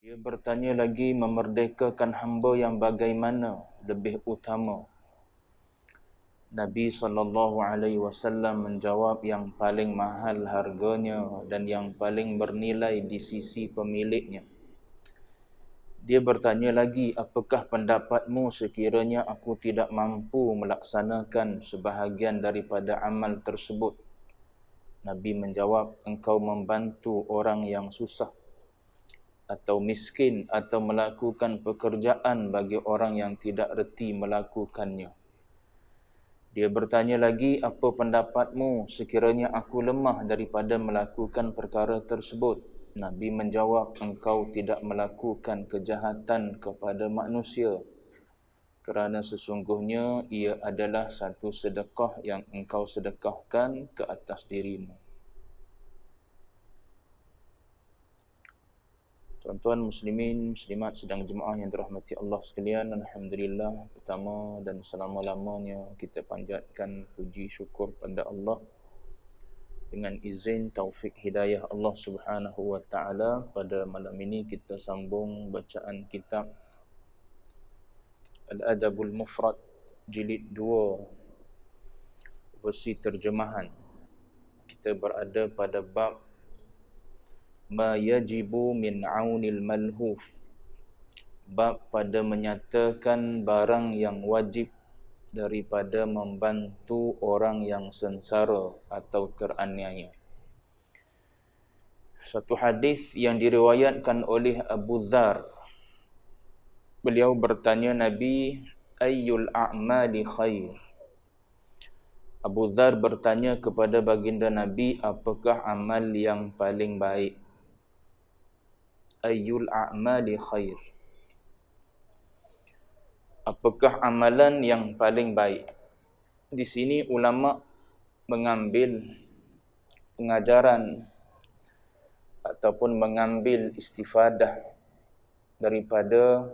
Dia bertanya lagi, memerdekakan hamba yang bagaimana lebih utama? Nabi SAW menjawab, yang paling mahal harganya dan yang paling bernilai di sisi pemiliknya. Dia bertanya lagi, apakah pendapatmu sekiranya aku tidak mampu melaksanakan sebahagian daripada amal tersebut? Nabi menjawab, engkau membantu orang yang susah atau miskin atau melakukan pekerjaan bagi orang yang tidak reti melakukannya. Dia bertanya lagi, apa pendapatmu sekiranya aku lemah daripada melakukan perkara tersebut? Nabi menjawab, engkau tidak melakukan kejahatan kepada manusia, kerana sesungguhnya ia adalah satu sedekah yang engkau sedekahkan ke atas dirimu. Tuan-tuan muslimin, muslimat sedang jemaah yang dirahmati Allah sekalian, alhamdulillah, pertama dan selama-lamanya kita panjatkan puji syukur pada Allah dengan izin taufik hidayah Allah Subhanahu wa taala. Pada malam ini kita sambung bacaan kitab Al-Adabul Mufrad jilid 2 versi terjemahan. Kita berada pada bab ma yajibu min aunil malhuf, bab pada menyatakan barang yang wajib daripada membantu orang yang sengsara atau teraniaya. Satu hadis yang diriwayatkan oleh Abu Dzar, beliau bertanya Nabi, ayyul a'mali khair? Abu Dzar bertanya kepada baginda Nabi, apakah amal yang paling baik? Ayyul a'mali khair? Apakah amalan yang paling baik? Di sini ulama mengambil pengajaran ataupun mengambil istifadah daripada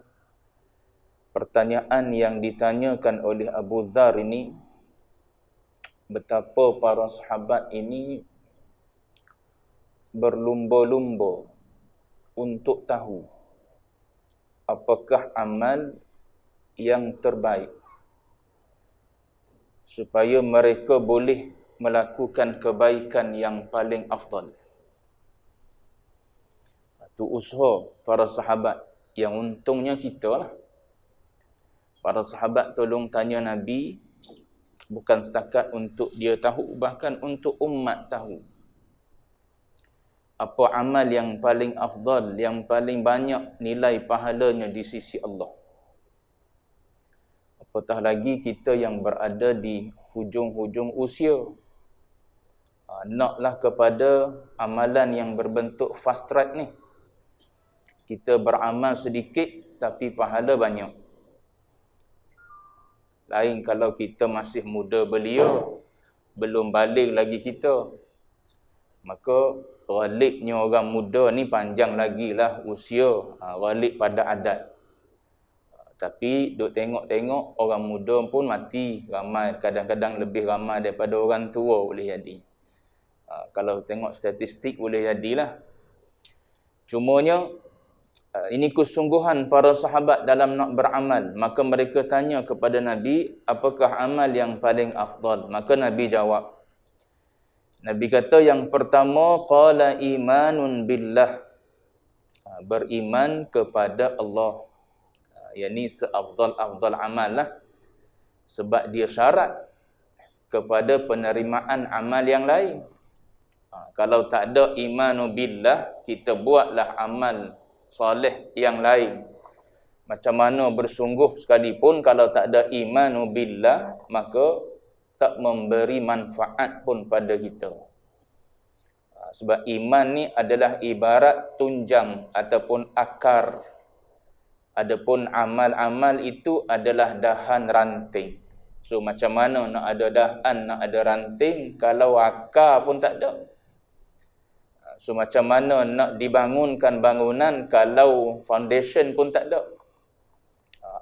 pertanyaan yang ditanyakan oleh Abu Dzar ini, betapa para sahabat ini berlumba-lumba untuk tahu apakah amal yang terbaik, supaya mereka boleh melakukan kebaikan yang paling afdal. Itu usaha para sahabat, yang untungnya kita lah. Para sahabat tolong tanya Nabi, bukan setakat untuk dia tahu, bahkan untuk umat tahu apa amal yang paling afdal, yang paling banyak nilai pahalanya di sisi Allah. Apatah lagi kita yang berada di hujung-hujung usia, naklah kepada amalan yang berbentuk fast track ni. Kita beramal sedikit tapi pahala banyak. Lain kalau kita masih muda belia, belum balik lagi kita, maka ghalibnya orang muda ni panjang lagi lah usia, ghalib pada adat. Tapi duk tengok-tengok orang muda pun mati ramai, kadang-kadang lebih ramai daripada orang tua boleh jadi. Kalau tengok statistik boleh jadilah. Cumanya ini kesungguhan para sahabat dalam nak beramal. Maka mereka tanya kepada Nabi, apakah amal yang paling afdal? Maka Nabi jawab. Nabi kata yang pertama, qala imanun billah, beriman kepada Allah. Yang ni seafdal-afdal amal lah. Sebab dia syarat kepada penerimaan amal yang lain. Kalau tak ada imanu billah, kita buatlah amal soleh yang lain, macam mana bersungguh sekalipun, kalau tak ada imanu billah, maka tak memberi manfaat pun pada kita. Sebab iman ni adalah ibarat tunjang ataupun akar. Adapun amal-amal itu adalah dahan ranting. So macam mana nak ada dahan, nak ada ranting kalau akar pun tak ada? So macam mana nak dibangunkan bangunan kalau foundation pun tak ada?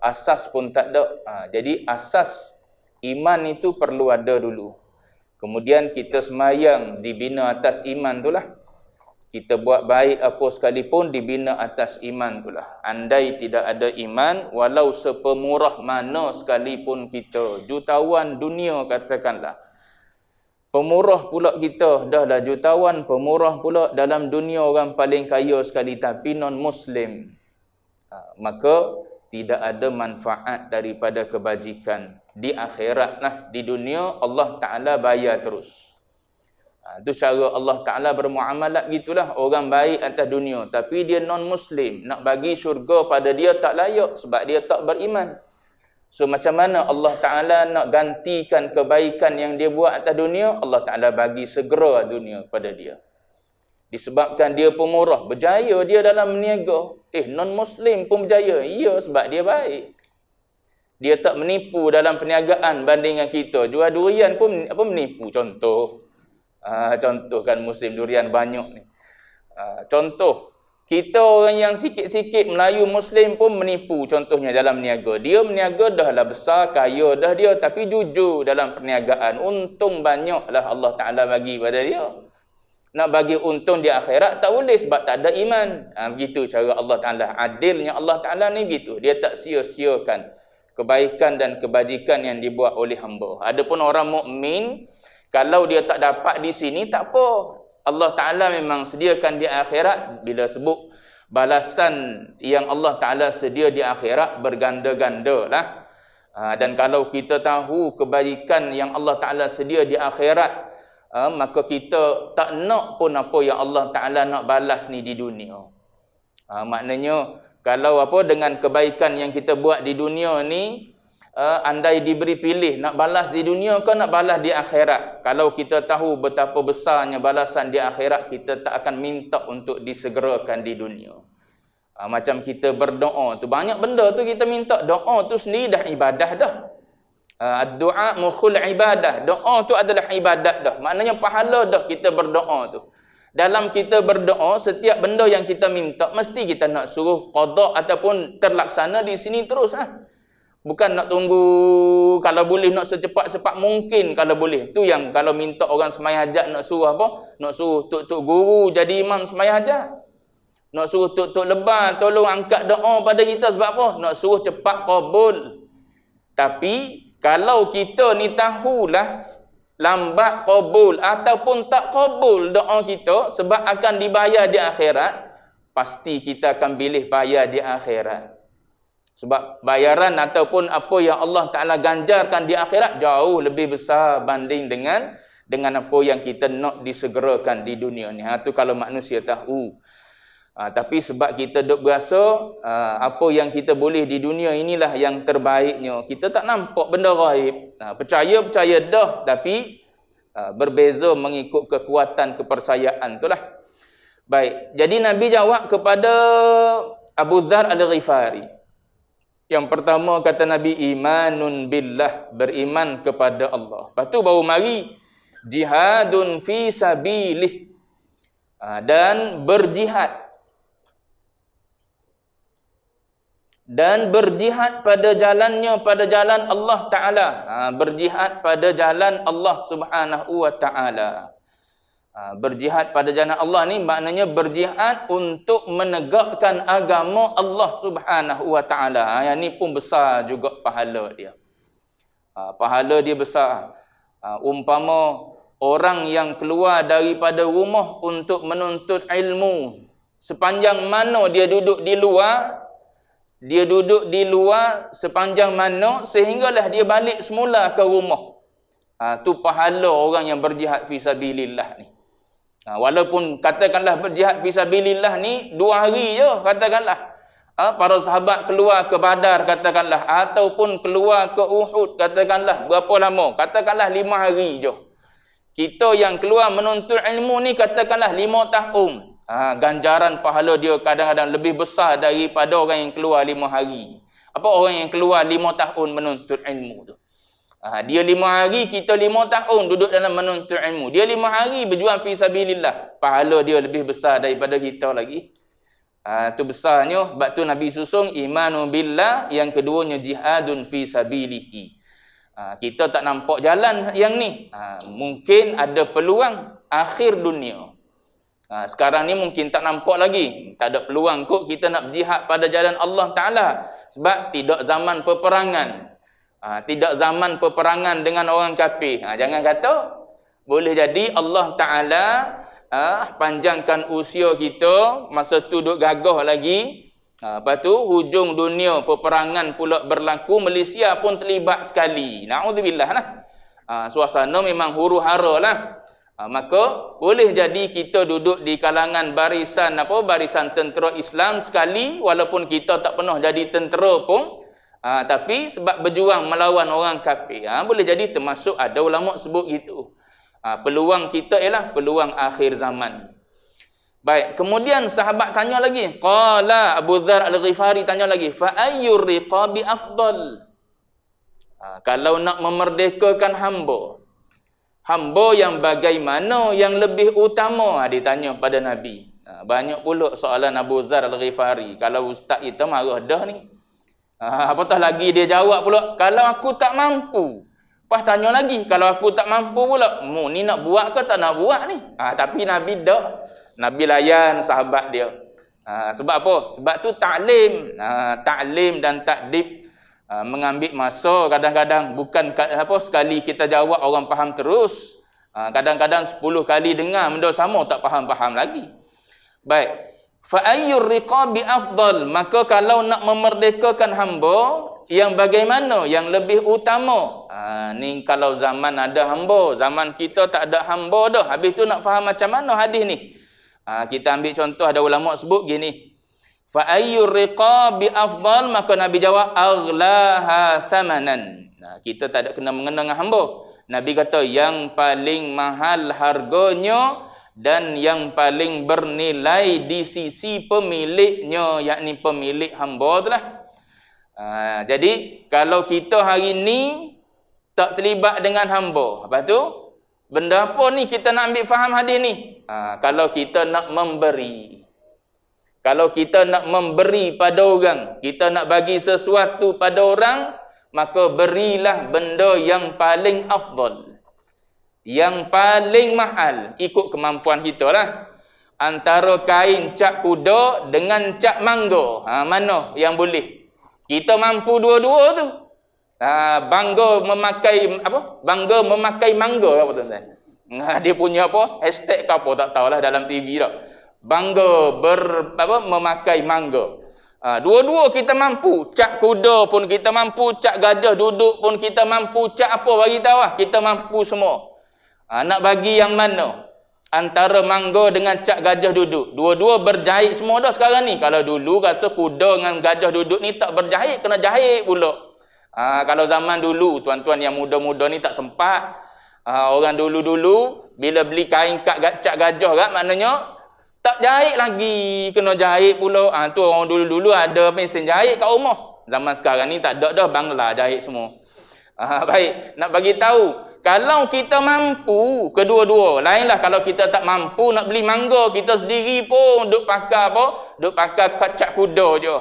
Asas pun tak ada. Jadi asas iman itu perlu ada dulu. Kemudian kita semayang dibina atas iman itulah. Kita buat baik apa sekalipun dibina atas iman itulah. Andai tidak ada iman, walau sepemurah mana sekalipun kita, jutawan dunia katakanlah, pemurah pula kita, dah lah jutawan, pemurah pula dalam dunia orang paling kaya sekali tapi non-Muslim, maka tidak ada manfaat daripada kebajikan. Di akhirat lah, di dunia Allah Ta'ala bayar terus. Itu cara Allah Ta'ala bermuamalat gitulah. Orang baik atas dunia, tapi dia non-Muslim. Nak bagi syurga pada dia tak layak sebab dia tak beriman. So macam mana Allah Ta'ala nak gantikan kebaikan yang dia buat atas dunia? Allah Ta'ala bagi segera dunia pada dia. Disebabkan dia pemurah, berjaya dia dalam meniaga. Non-Muslim pun berjaya. Ya, sebab dia baik. Dia tak menipu dalam perniagaan bandingkan kita. Jual durian pun menipu. Contoh kan Muslim durian banyak ni. Contoh, kita orang yang sikit-sikit Melayu Muslim pun menipu contohnya dalam niaga. Dia meniaga dah lah besar, kaya dah dia, tapi jujur dalam perniagaan. Untung banyaklah Allah Ta'ala bagi pada dia. Nak bagi untung di akhirat tak boleh sebab tak ada iman. Begitu cara Allah Ta'ala. Adilnya Allah Ta'ala ni begitu. Dia tak sia-siakan kebaikan dan kebajikan yang dibuat oleh hamba. Adapun orang mukmin, kalau dia tak dapat di sini tak apa. Allah Ta'ala memang sediakan di akhirat. Bila sebut balasan yang Allah Ta'ala sedia di akhirat berganda-ganda lah. Dan kalau kita tahu kebajikan yang Allah Ta'ala sedia di akhirat, maka kita tak nak pun apa yang Allah Ta'ala nak balas ni di dunia. Maknanya kalau dengan kebaikan yang kita buat di dunia ni, andai diberi pilih nak balas di dunia ke nak balas di akhirat, kalau kita tahu betapa besarnya balasan di akhirat, kita tak akan minta untuk disegerakan di dunia. Macam kita berdoa tu, banyak benda tu kita minta. Doa tu sendiri dah ibadah dah. Doa mukhul ibadah. Doa tu adalah ibadat dah. Maknanya pahala dah kita berdoa tu. Dalam kita berdoa, setiap benda yang kita minta mesti kita nak suruh qada ataupun terlaksana di sini terus lah. Bukan nak tunggu, kalau boleh nak secepat-cepat mungkin kalau boleh. Tu yang kalau minta orang sembahyang hajat nak suruh apa? Nak suruh tok-tok guru jadi imam sembahyang hajat. Nak suruh tok-tok lebar tolong angkat doa pada kita sebab apa? Nak suruh cepat qabul. Tapi kalau kita ni tahulah lambat qabul ataupun tak qabul doa kita sebab akan dibayar di akhirat, pasti kita akan pilih bayar di akhirat. Sebab bayaran ataupun apa yang Allah Ta'ala ganjarkan di akhirat jauh lebih besar banding dengan apa yang kita nak disegerakan di dunia ni. Tu kalau manusia tahu. Tapi sebab kita duk berasa apa yang kita boleh di dunia inilah yang terbaiknya, kita tak nampak benda gaib. Percaya dah, tapi berbeza mengikut kekuatan kepercayaan itulah. Baik, jadi Nabi jawab kepada Abu Dzar Al-Ghifari. Yang pertama kata Nabi, imanun billah, beriman kepada Allah. Lepas tu baru mari jihadun fi sabilih, dan berjihad. Dan berjihad pada jalannya, pada jalan Allah Ta'ala. Berjihad pada jalan Allah Subhanahu Wa Ta'ala. Berjihad pada jalan Allah ni maknanya berjihad untuk menegakkan agama Allah Subhanahu Wa Ta'ala. Yang ni pun besar juga pahala dia. Pahala dia besar. Umpama orang yang keluar daripada rumah untuk menuntut ilmu, sepanjang mana dia duduk di luar, sepanjang mana sehinggalah dia balik semula ke rumah. Tu pahala orang yang berjihad fi sabilillah ni. Walaupun katakanlah berjihad fi sabilillah ni 2 hari je katakanlah. Para sahabat keluar ke Badar katakanlah, ataupun keluar ke Uhud katakanlah, berapa lama? Katakanlah 5 hari je. Kita yang keluar menuntut ilmu ni katakanlah 5 tahun. Ganjaran pahala dia kadang-kadang lebih besar daripada orang yang keluar 5 hari. Apa orang yang keluar 5 tahun menuntut ilmu tu? Dia 5 hari, kita 5 tahun duduk dalam menuntut ilmu. Dia 5 hari berjuang fi sabilillah. Pahala dia lebih besar daripada kita lagi. Tu besarnya. Sebab tu Nabi susung imanu billah, yang keduanya jihadun fi sabilihi. Kita tak nampak jalan yang ni. Mungkin ada peluang akhir dunia. Sekarang ni mungkin tak nampak lagi. Tak ada peluang kot kita nak berjihad pada jalan Allah Ta'ala. Sebab tidak zaman peperangan. Tidak zaman peperangan dengan orang kafir. Jangan kata. Boleh jadi Allah Ta'ala panjangkan usia kita. Masa tu duk gagah lagi. Lepas tu hujung dunia peperangan pula berlaku. Malaysia pun terlibat sekali. Na'udzubillah lah. Suasana memang huru-hara lah. Maka boleh jadi kita duduk di kalangan barisan tentera Islam sekali, walaupun kita tak pernah jadi tentera pun, tapi sebab berjuang melawan orang kafir, boleh jadi termasuk, ada ulama sebut gitu. Peluang kita ialah peluang akhir zaman. Baik, kemudian sahabat tanya lagi, qala Abu Dzar Al-Ghifari tanya lagi, fa ayyur riqabi afdal? Kalau nak memerdekakan hamba yang bagaimana yang lebih utama? Dia tanya pada Nabi. Banyak pula soalan Abu Dzar Al-Ghifari. Kalau ustaz kita marah dah ni. Apatah lagi dia jawab pula, kalau aku tak mampu. Lepas tanya lagi, kalau aku tak mampu pula, ni nak buat ke tak nak buat ni? Tapi Nabi dah. Nabi layan sahabat dia. Sebab apa? Sebab tu ta'lim. Ta'lim dan takdib mengambil masa kadang-kadang. Bukan sekali kita jawab orang faham terus. Kadang-kadang 10 kali dengar benda sama tak faham-faham lagi. Baik. Fa ayyur riqabi afdal? Maka kalau nak memerdekakan hamba, yang bagaimana yang lebih utama? Ni kalau zaman ada hamba, zaman kita tak ada hamba dah. Habis tu nak faham macam mana hadis ni? Kita ambil contoh, ada ulama sebut gini. Fa ayyur riqabi afdal? Maka Nabi jawab, aghlaha thamanan. Kita tak ada kena mengena dengan hamba. Nabi kata yang paling mahal harganya dan yang paling bernilai di sisi pemiliknya, yakni pemilik hamba tu lah. Jadi kalau kita hari ni tak terlibat dengan hamba, lepas tu benda apa ni kita nak ambil faham hadis ni? Kalau kita nak memberi, kalau kita nak memberi pada orang, kita nak bagi sesuatu pada orang, maka berilah benda yang paling afdal, yang paling mahal, ikut kemampuan kita lah. Antara kain cap kuda dengan cap mangga, mana yang boleh? Kita mampu dua-dua tu. Bangga memakai apa? Bangga memakai mangga apa tuan-tuan? Dia punya apa? Hashtag ke apa tak tahulah dalam TV dah. Bangga memakai mangga. Dua-dua kita mampu. Cap kuda pun kita mampu, cap gajah duduk pun kita mampu, cap apa bagi tahu lah, kita mampu semua. Nak bagi yang mana? Antara mangga dengan cap gajah duduk. Dua-dua berjahit semua dah sekarang ni. Kalau dulu rasa kuda dengan gajah duduk ni tak berjahit, kena jahit pula. Kalau zaman dulu, tuan-tuan yang muda-muda ni tak sempat. Orang dulu-dulu bila beli kain cap gajah kan, maknanya tak jahit lagi, kena jahit pula. Tu orang dulu-dulu ada mesin jahit kat rumah. Zaman sekarang ni tak ada dah, bangla jahit semua. Baik, nak bagi tahu, kalau kita mampu kedua-dua, lainlah kalau kita tak mampu nak beli mangga kita sendiri pun duk pakai apa? Duk pakai cap kuda je.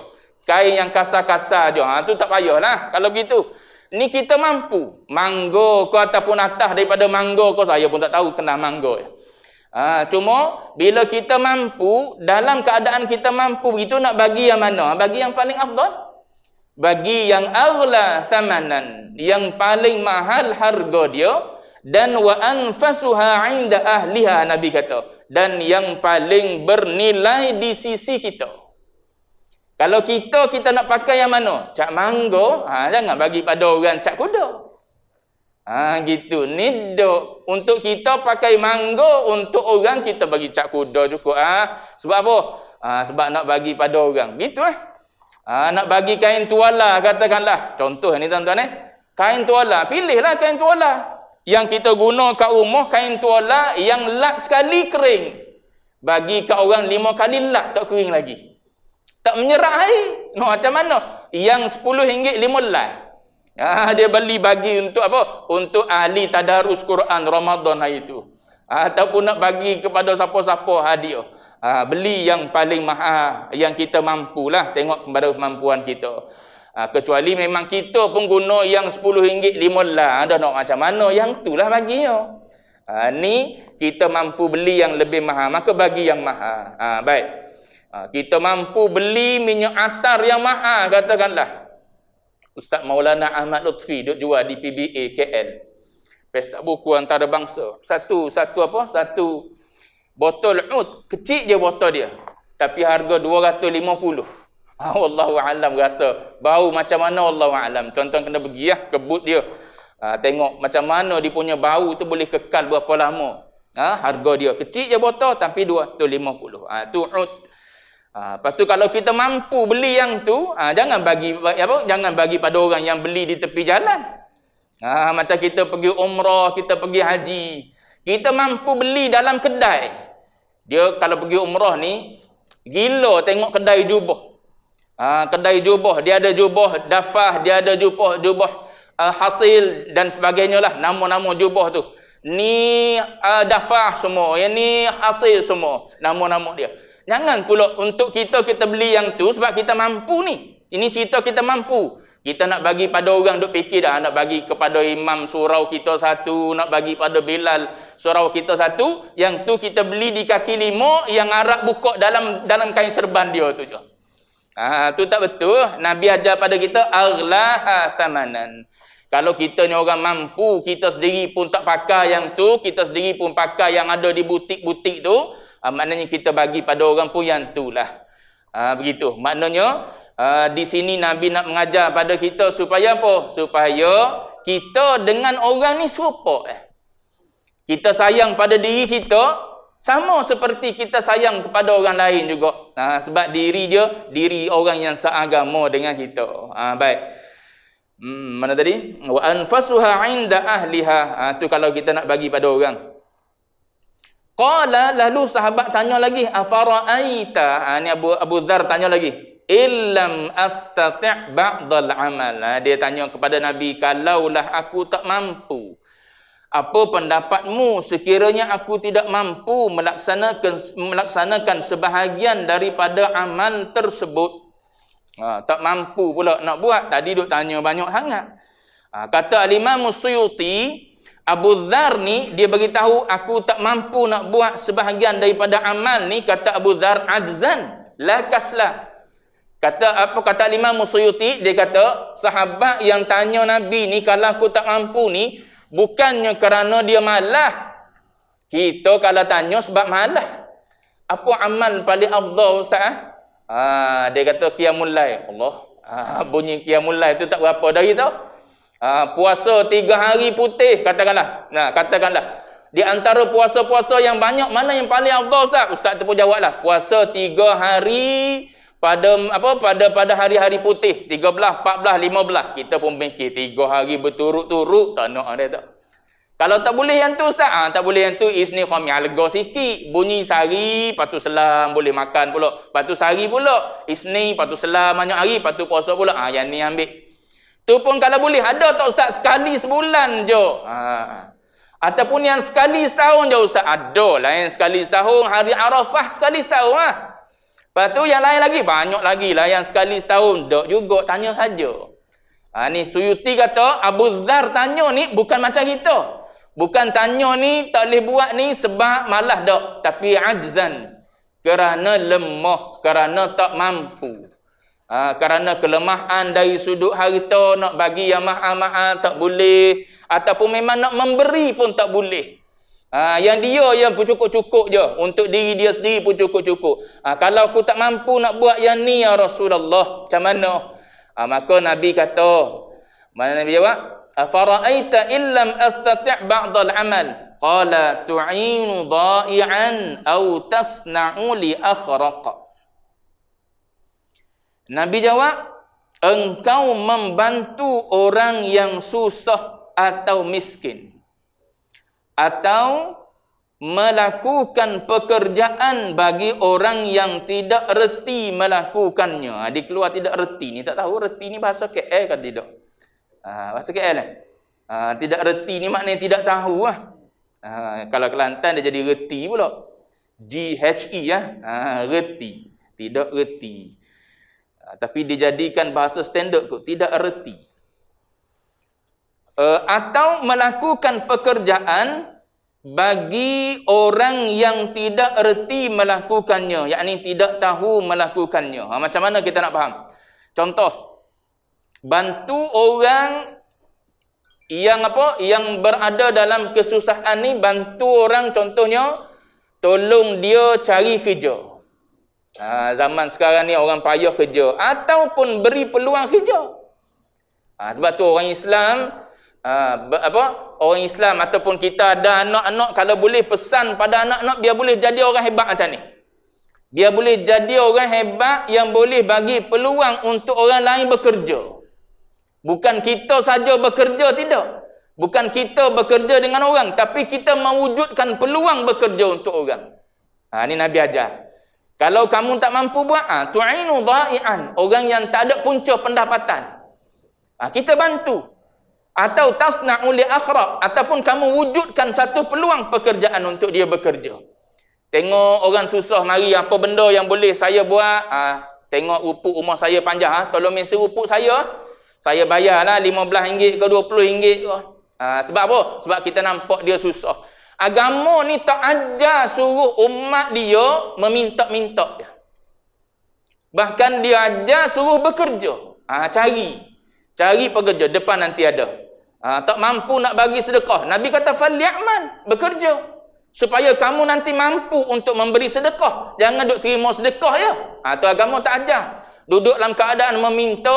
Kain yang kasar-kasar je. Tu tak payahlah kalau begitu. Ni kita mampu. Mangga ke ataupun atas daripada mangga ke, saya pun tak tahu kena mangga je. Cuma bila kita mampu, dalam keadaan kita mampu itu nak bagi yang mana? Bagi yang paling afdal, bagi yang aghla thamanan, yang paling mahal harga dia, dan wa anfasuha 'inda ahliha, Nabi kata, dan yang paling bernilai di sisi kita. Kalau kita nak pakai yang mana? Cap mangga, jangan bagi pada orang cap kuda. Gitu. Ni dok untuk kita pakai mangga, untuk orang kita bagi cap kuda cukup. Sebab apa? Sebab nak bagi pada orang. Gitulah. Nak bagi kain tuala katakanlah. Contoh ni tuan-tuan kain tuala, pilihlah kain tuala. Yang kita guna kat rumah kain tuala yang lap sekali kering. Bagi kat orang 5 kali lap tak kering lagi. Tak menyerap air. Macam mana? Yang RM10 5 lap. Dia bagi untuk apa? Untuk ahli tadarus Quran Ramadan hari itu. Ataupun nak bagi kepada siapa-siapa hadiah. Beli yang paling mahal, yang kita mampulah, tengok kepada kemampuan kita. Kecuali memang kita pun guna yang RM10 5 lah. Dah nak macam mana, yang itulah bagi dia. Ni kita mampu beli yang lebih mahal, maka bagi yang mahal. Baik. Kita mampu beli minyak atar yang mahal, katakanlah. Ustaz Maulana Ahmad Lutfi duk jual di PBA KL. Pesta buku antarabangsa. Satu botol oud, kecil je botol dia. Tapi harga 250. Wallahu alam, rasa bau macam mana wallahu alam. Tuan-tuan kena pergi kebut dia. Tengok macam mana dia punya bau tu boleh kekal berapa lama. Harga dia kecil je botol tapi 250. Tu oud. Lepas tu kalau kita mampu beli yang tu, jangan bagi pada orang yang beli di tepi jalan. Macam kita pergi umrah, kita pergi haji, kita mampu beli dalam kedai. Dia kalau pergi umrah ni gila tengok kedai jubah. Kedai jubah, dia ada jubah dafah, dia ada jubah hasil dan sebagainya lah, nama-nama jubah tu. Ni dafah semua, yang ni hasil semua, nama-nama dia. Jangan pula untuk kita beli yang tu sebab kita mampu ni. Ini cerita kita mampu. Kita nak bagi pada orang duk fikir dah, nak bagi kepada imam surau kita satu, nak bagi pada Bilal surau kita satu, yang tu kita beli di kaki lima, yang Arab buka dalam kain serban dia tu je. Tu tak betul. Nabi ajar pada kita aghlaha thamanan. Kalau kita ni orang mampu, kita sendiri pun tak pakai yang tu, kita sendiri pun pakai yang ada di butik-butik tu, maknanya kita bagi pada orang pun yang tu lah. Begitu. Maknanya di sini Nabi nak mengajar pada kita supaya apa? Supaya kita dengan orang ni serupa. Kita sayang pada diri kita sama seperti kita sayang kepada orang lain juga. Sebab diri orang yang seagama dengan kita. Baik. Mana tadi? Wa anfasuha 'inda ahliha. Tu kalau kita nak bagi pada orang. Qala, lalu sahabat tanya lagi, afara'aita. Ni Abu Dzar tanya lagi. Illam astati' ba'dal amal. Dia tanya kepada Nabi, kalaulah aku tak mampu, apa pendapatmu sekiranya aku tidak mampu melaksanakan sebahagian daripada amal tersebut? Tak mampu pula nak buat. Tadi duk tanya banyak sangat. Kata Al-Imam Suyuti, Abu Dzar ni dia beritahu aku tak mampu nak buat sebahagian daripada amal ni. Kata Abu Dzar, adzan la kasla. Kata Imam Suyuti, dia kata sahabat yang tanya Nabi ni kalau aku tak mampu ni bukannya kerana dia malah. Kita kalau tanya sebab malah. Apa amal paling afdal Ustaz? Dia kata qiyamul lail. Allah. Bunyi qiyamul lail tu tak berapa dari tau. Puasa 3 hari putih katakanlah. Katakanlah di antara puasa-puasa yang banyak mana yang paling afdal Ustaz? Ustaz tu pun jawablah, puasa 3 hari pada hari-hari putih, 13, 14, 15. Kita pun fikir 3 hari berturut-turut tak nak dia tak. Kalau tak boleh yang tu Ustaz, tak boleh yang tu Isnin Khamis, lega sikit. Bunyi sehari, patu selam, boleh makan pula. Patu sehari pula, Isnin, patu selam, banyak hari, patu puasa pula. Yang ni ambil. Tu pun kalau boleh, ada tak Ustaz sekali sebulan je? Ataupun yang sekali setahun je Ustaz? Ada lah yang sekali setahun, hari Arafah sekali setahun lah. Lepas tu yang lain lagi, banyak lagi lah yang sekali setahun. Tak juga, tanya saja. Ni Suyuti kata, Abu Dzar tanya ni bukan macam kita. Bukan tanya ni tak boleh buat ni sebab malah tak. Tapi ajzan. Kerana lemah. Kerana tak mampu. Kerana kelemahan dari sudut harta. Nak bagi yang mahal-mahal tak boleh. Ataupun memang nak memberi pun tak boleh. Yang dia yang pun cukup-cukup je. Untuk diri dia sendiri pun cukup-cukup. Kalau aku tak mampu nak buat yang ni ya Rasulullah. Macam mana? Maka Nabi kata. Mana Nabi jawab? Afara'aita illam astati' ba'dal amal. Qala tu'inu dha'i'an aw tasna'u li akhraq. Nabi jawab, engkau membantu orang yang susah atau miskin, atau melakukan pekerjaan bagi orang yang tidak reti melakukannya. Dia keluar tidak reti ni, tak tahu reti ni bahasa KL kan tidak? Bahasa KL lah. Tidak reti ni maknanya tidak tahu lah. Kalau Kelantan dia jadi reti pula. GHE lah. Reti. Tidak reti. Tapi dijadikan bahasa standard kot. Tidak reti. Atau melakukan pekerjaan bagi orang yang tidak erti melakukannya, yakni tidak tahu melakukannya. Macam mana kita nak faham? Contoh, bantu orang yang yang berada dalam kesusahan ni, bantu orang contohnya tolong dia cari kerja. Zaman sekarang ni orang payah kerja ataupun beri peluang kerja. Sebab tu orang Islam orang Islam ataupun kita ada anak-anak, kalau boleh pesan pada anak-anak biar boleh jadi orang hebat macam ni. Dia boleh jadi orang hebat yang boleh bagi peluang untuk orang lain bekerja. Bukan kita saja bekerja, tidak. Bukan kita bekerja dengan orang, tapi kita mewujudkan peluang bekerja untuk orang. Ini Nabi ajar. Kalau kamu tak mampu buat, tu'inu dha'i'an, orang yang tak ada punca pendapatan. Kita bantu. Atau tasna'u li akhraq, ataupun kamu wujudkan satu peluang pekerjaan untuk dia bekerja. Tengok orang susah, mari apa benda yang boleh saya buat. Tengok rupuk rumah saya panjang, tolong mesi rupuk saya bayarlah RM15 ke RM20 ke. Sebab apa? Sebab kita nampak dia susah. Agama ni tak ajar suruh umat dia meminta-minta. Bahkan dia ajar suruh bekerja. Cari pekerja, depan nanti ada. Tak mampu nak bagi sedekah, Nabi kata falyamal, bekerja. Supaya kamu nanti mampu untuk memberi sedekah. Jangan duk terima sedekah ya. Tu agama tak ajar. Duduk dalam keadaan meminta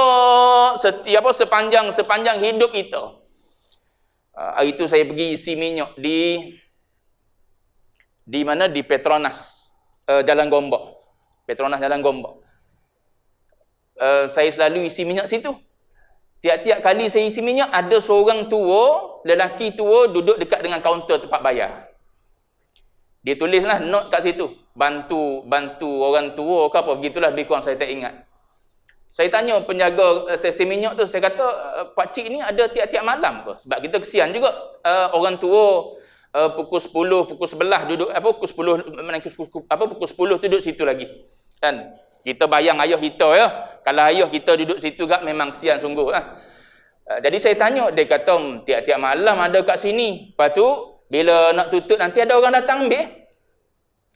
sepanjang hidup kita. Hari itu saya pergi isi minyak di mana? Di Petronas, Jalan Gombak. Petronas Jalan Gombak. Saya selalu isi minyak situ. Tiap-tiap kali saya isi minyak, ada seorang tua, lelaki tua duduk dekat dengan kaunter tempat bayar. Dia tulislah note kat situ. Bantu orang tua ke apa, begitulah lebih kurang, saya tak ingat. Saya tanya penjaga sesi minyak tu, saya kata, pakcik ni ada tiap-tiap malam ke? Sebab kita kesian juga orang tua pukul 10, pukul 11 duduk pukul 10 duduk situ lagi. Kan? Kita bayang ayah kita ya. Kalau ayah kita duduk situ gak memang kesian sungguh lah. Jadi saya tanya, dia kata tiap-tiap malam ada kat sini. Lepas tu bila nak tutup nanti ada orang datang ambil.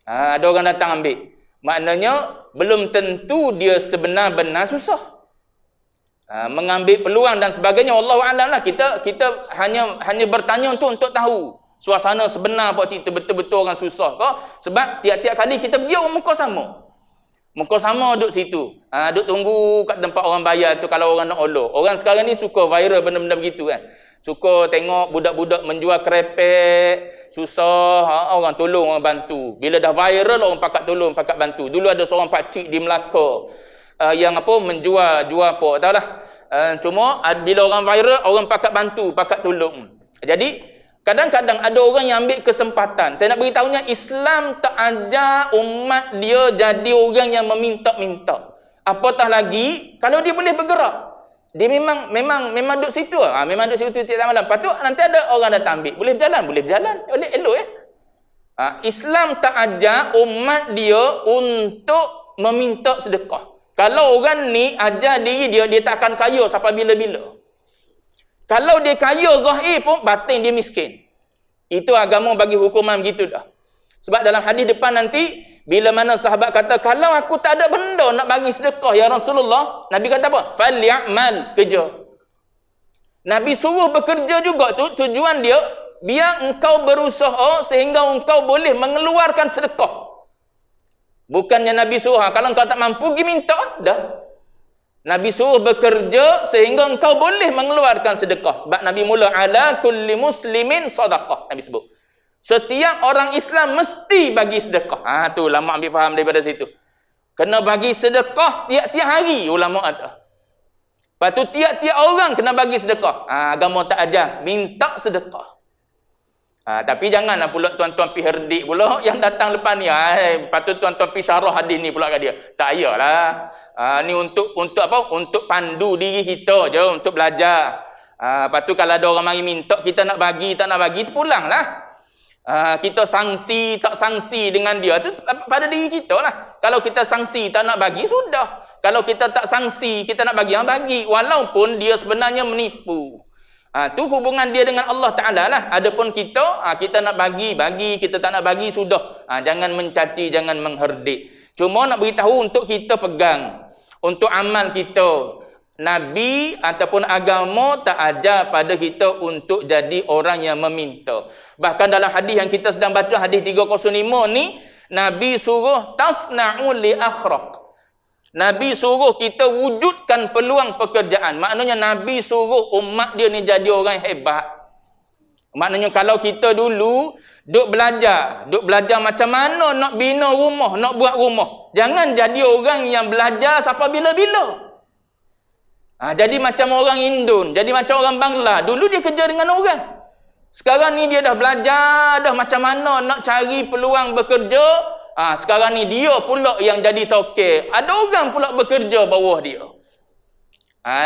Ada orang datang ambil. Maknanya belum tentu dia sebenar-benar susah. Mengambil peluang dan sebagainya, wallahu a'lam lah. Kita hanya bertanya untuk tahu suasana sebenar apa cerita betul-betul orang susah ke. Sebab tiap-tiap kali kita pergi orang muka sama. Muka sama duduk situ. Duduk tunggu kat tempat orang bayar tu kalau orang nak olok. Orang sekarang ni suka viral benda-benda begitu kan. Suka tengok budak-budak menjual kerepek, susah, orang tolong, orang bantu. Bila dah viral, orang pakat tolong, pakat bantu. Dulu ada seorang pakcik di Melaka yang menjual apa, tak tahulah. Cuma bila orang viral, orang pakat bantu, pakat tolong. Jadi kadang-kadang ada orang yang ambil kesempatan. Saya nak beritahunya, Islam tak ajar umat dia jadi orang yang meminta-minta. Apatah lagi kalau dia boleh bergerak. Dia memang duduk situ. Memang duduk situ tiap malam. Lepas tu nanti ada orang datang ambil. Boleh berjalan. Elok ya. Islam tak ajar umat dia untuk meminta sedekah. Kalau orang ni ajar diri dia tak akan kaya sampai bila-bila. Kalau dia kaya zahir pun, batin dia miskin. Itu agama bagi hukuman begitu dah. Sebab dalam hadis depan nanti, bila mana sahabat kata, kalau aku tak ada benda nak bagi sedekah ya Rasulullah, Nabi kata apa? Falyamal, kerja. Nabi suruh bekerja juga tu, tujuan dia, biar engkau berusaha sehingga engkau boleh mengeluarkan sedekah. Bukannya Nabi suruh, kalau engkau tak mampu, pergi minta, dah. Nabi suruh bekerja sehingga engkau boleh mengeluarkan sedekah. Sebab Nabi mula ala kulli muslimin sadaqah. Nabi sebut. Setiap orang Islam mesti bagi sedekah. Tu ulama ambil faham daripada situ. Kena bagi sedekah tiap-tiap hari, ulama kata. Lepas tu tiap-tiap orang kena bagi sedekah. Agama tak ajar minta sedekah. Tapi janganlah pula tuan-tuan pi herdik pula yang datang lepas ni. Patut tuan-tuan pi syarah hadis ni pula kat dia. Tak yalah. Ni untuk apa? Untuk pandu diri kita je, untuk belajar. Lepas tu kalau ada orang mari minta, kita nak bagi, tak nak bagi, pulanglah. Kita sanksi, tak sanksi dengan dia tu pada diri kita lah. Kalau kita sanksi, tak nak bagi, sudah. Kalau kita tak sanksi, kita nak bagi, bagi. Walaupun dia sebenarnya menipu. Tu hubungan dia dengan Allah Ta'ala lah. Adapun kita, kita nak bagi, kita tak nak bagi, sudah. Jangan mencaci, jangan mengherdik. Cuma nak beritahu untuk kita pegang. Untuk amal kita. Nabi ataupun agama tak ajar pada kita untuk jadi orang yang meminta. Bahkan dalam hadis yang kita sedang baca, hadis 305 ni, Nabi suruh tasna'u li akhraq. Nabi suruh kita wujudkan peluang pekerjaan. Maknanya Nabi suruh umat dia ni jadi orang hebat. Maknanya kalau kita dulu duk belajar macam mana nak bina rumah, nak buat rumah. Jangan jadi orang yang belajar sampai bila-bila. Jadi macam orang Indon, jadi macam orang Bangla. Dulu dia kerja dengan orang. Sekarang ni dia dah belajar dah macam mana nak cari peluang bekerja. Sekarang ni dia pula yang jadi tokek. Ada orang pula bekerja bawah dia.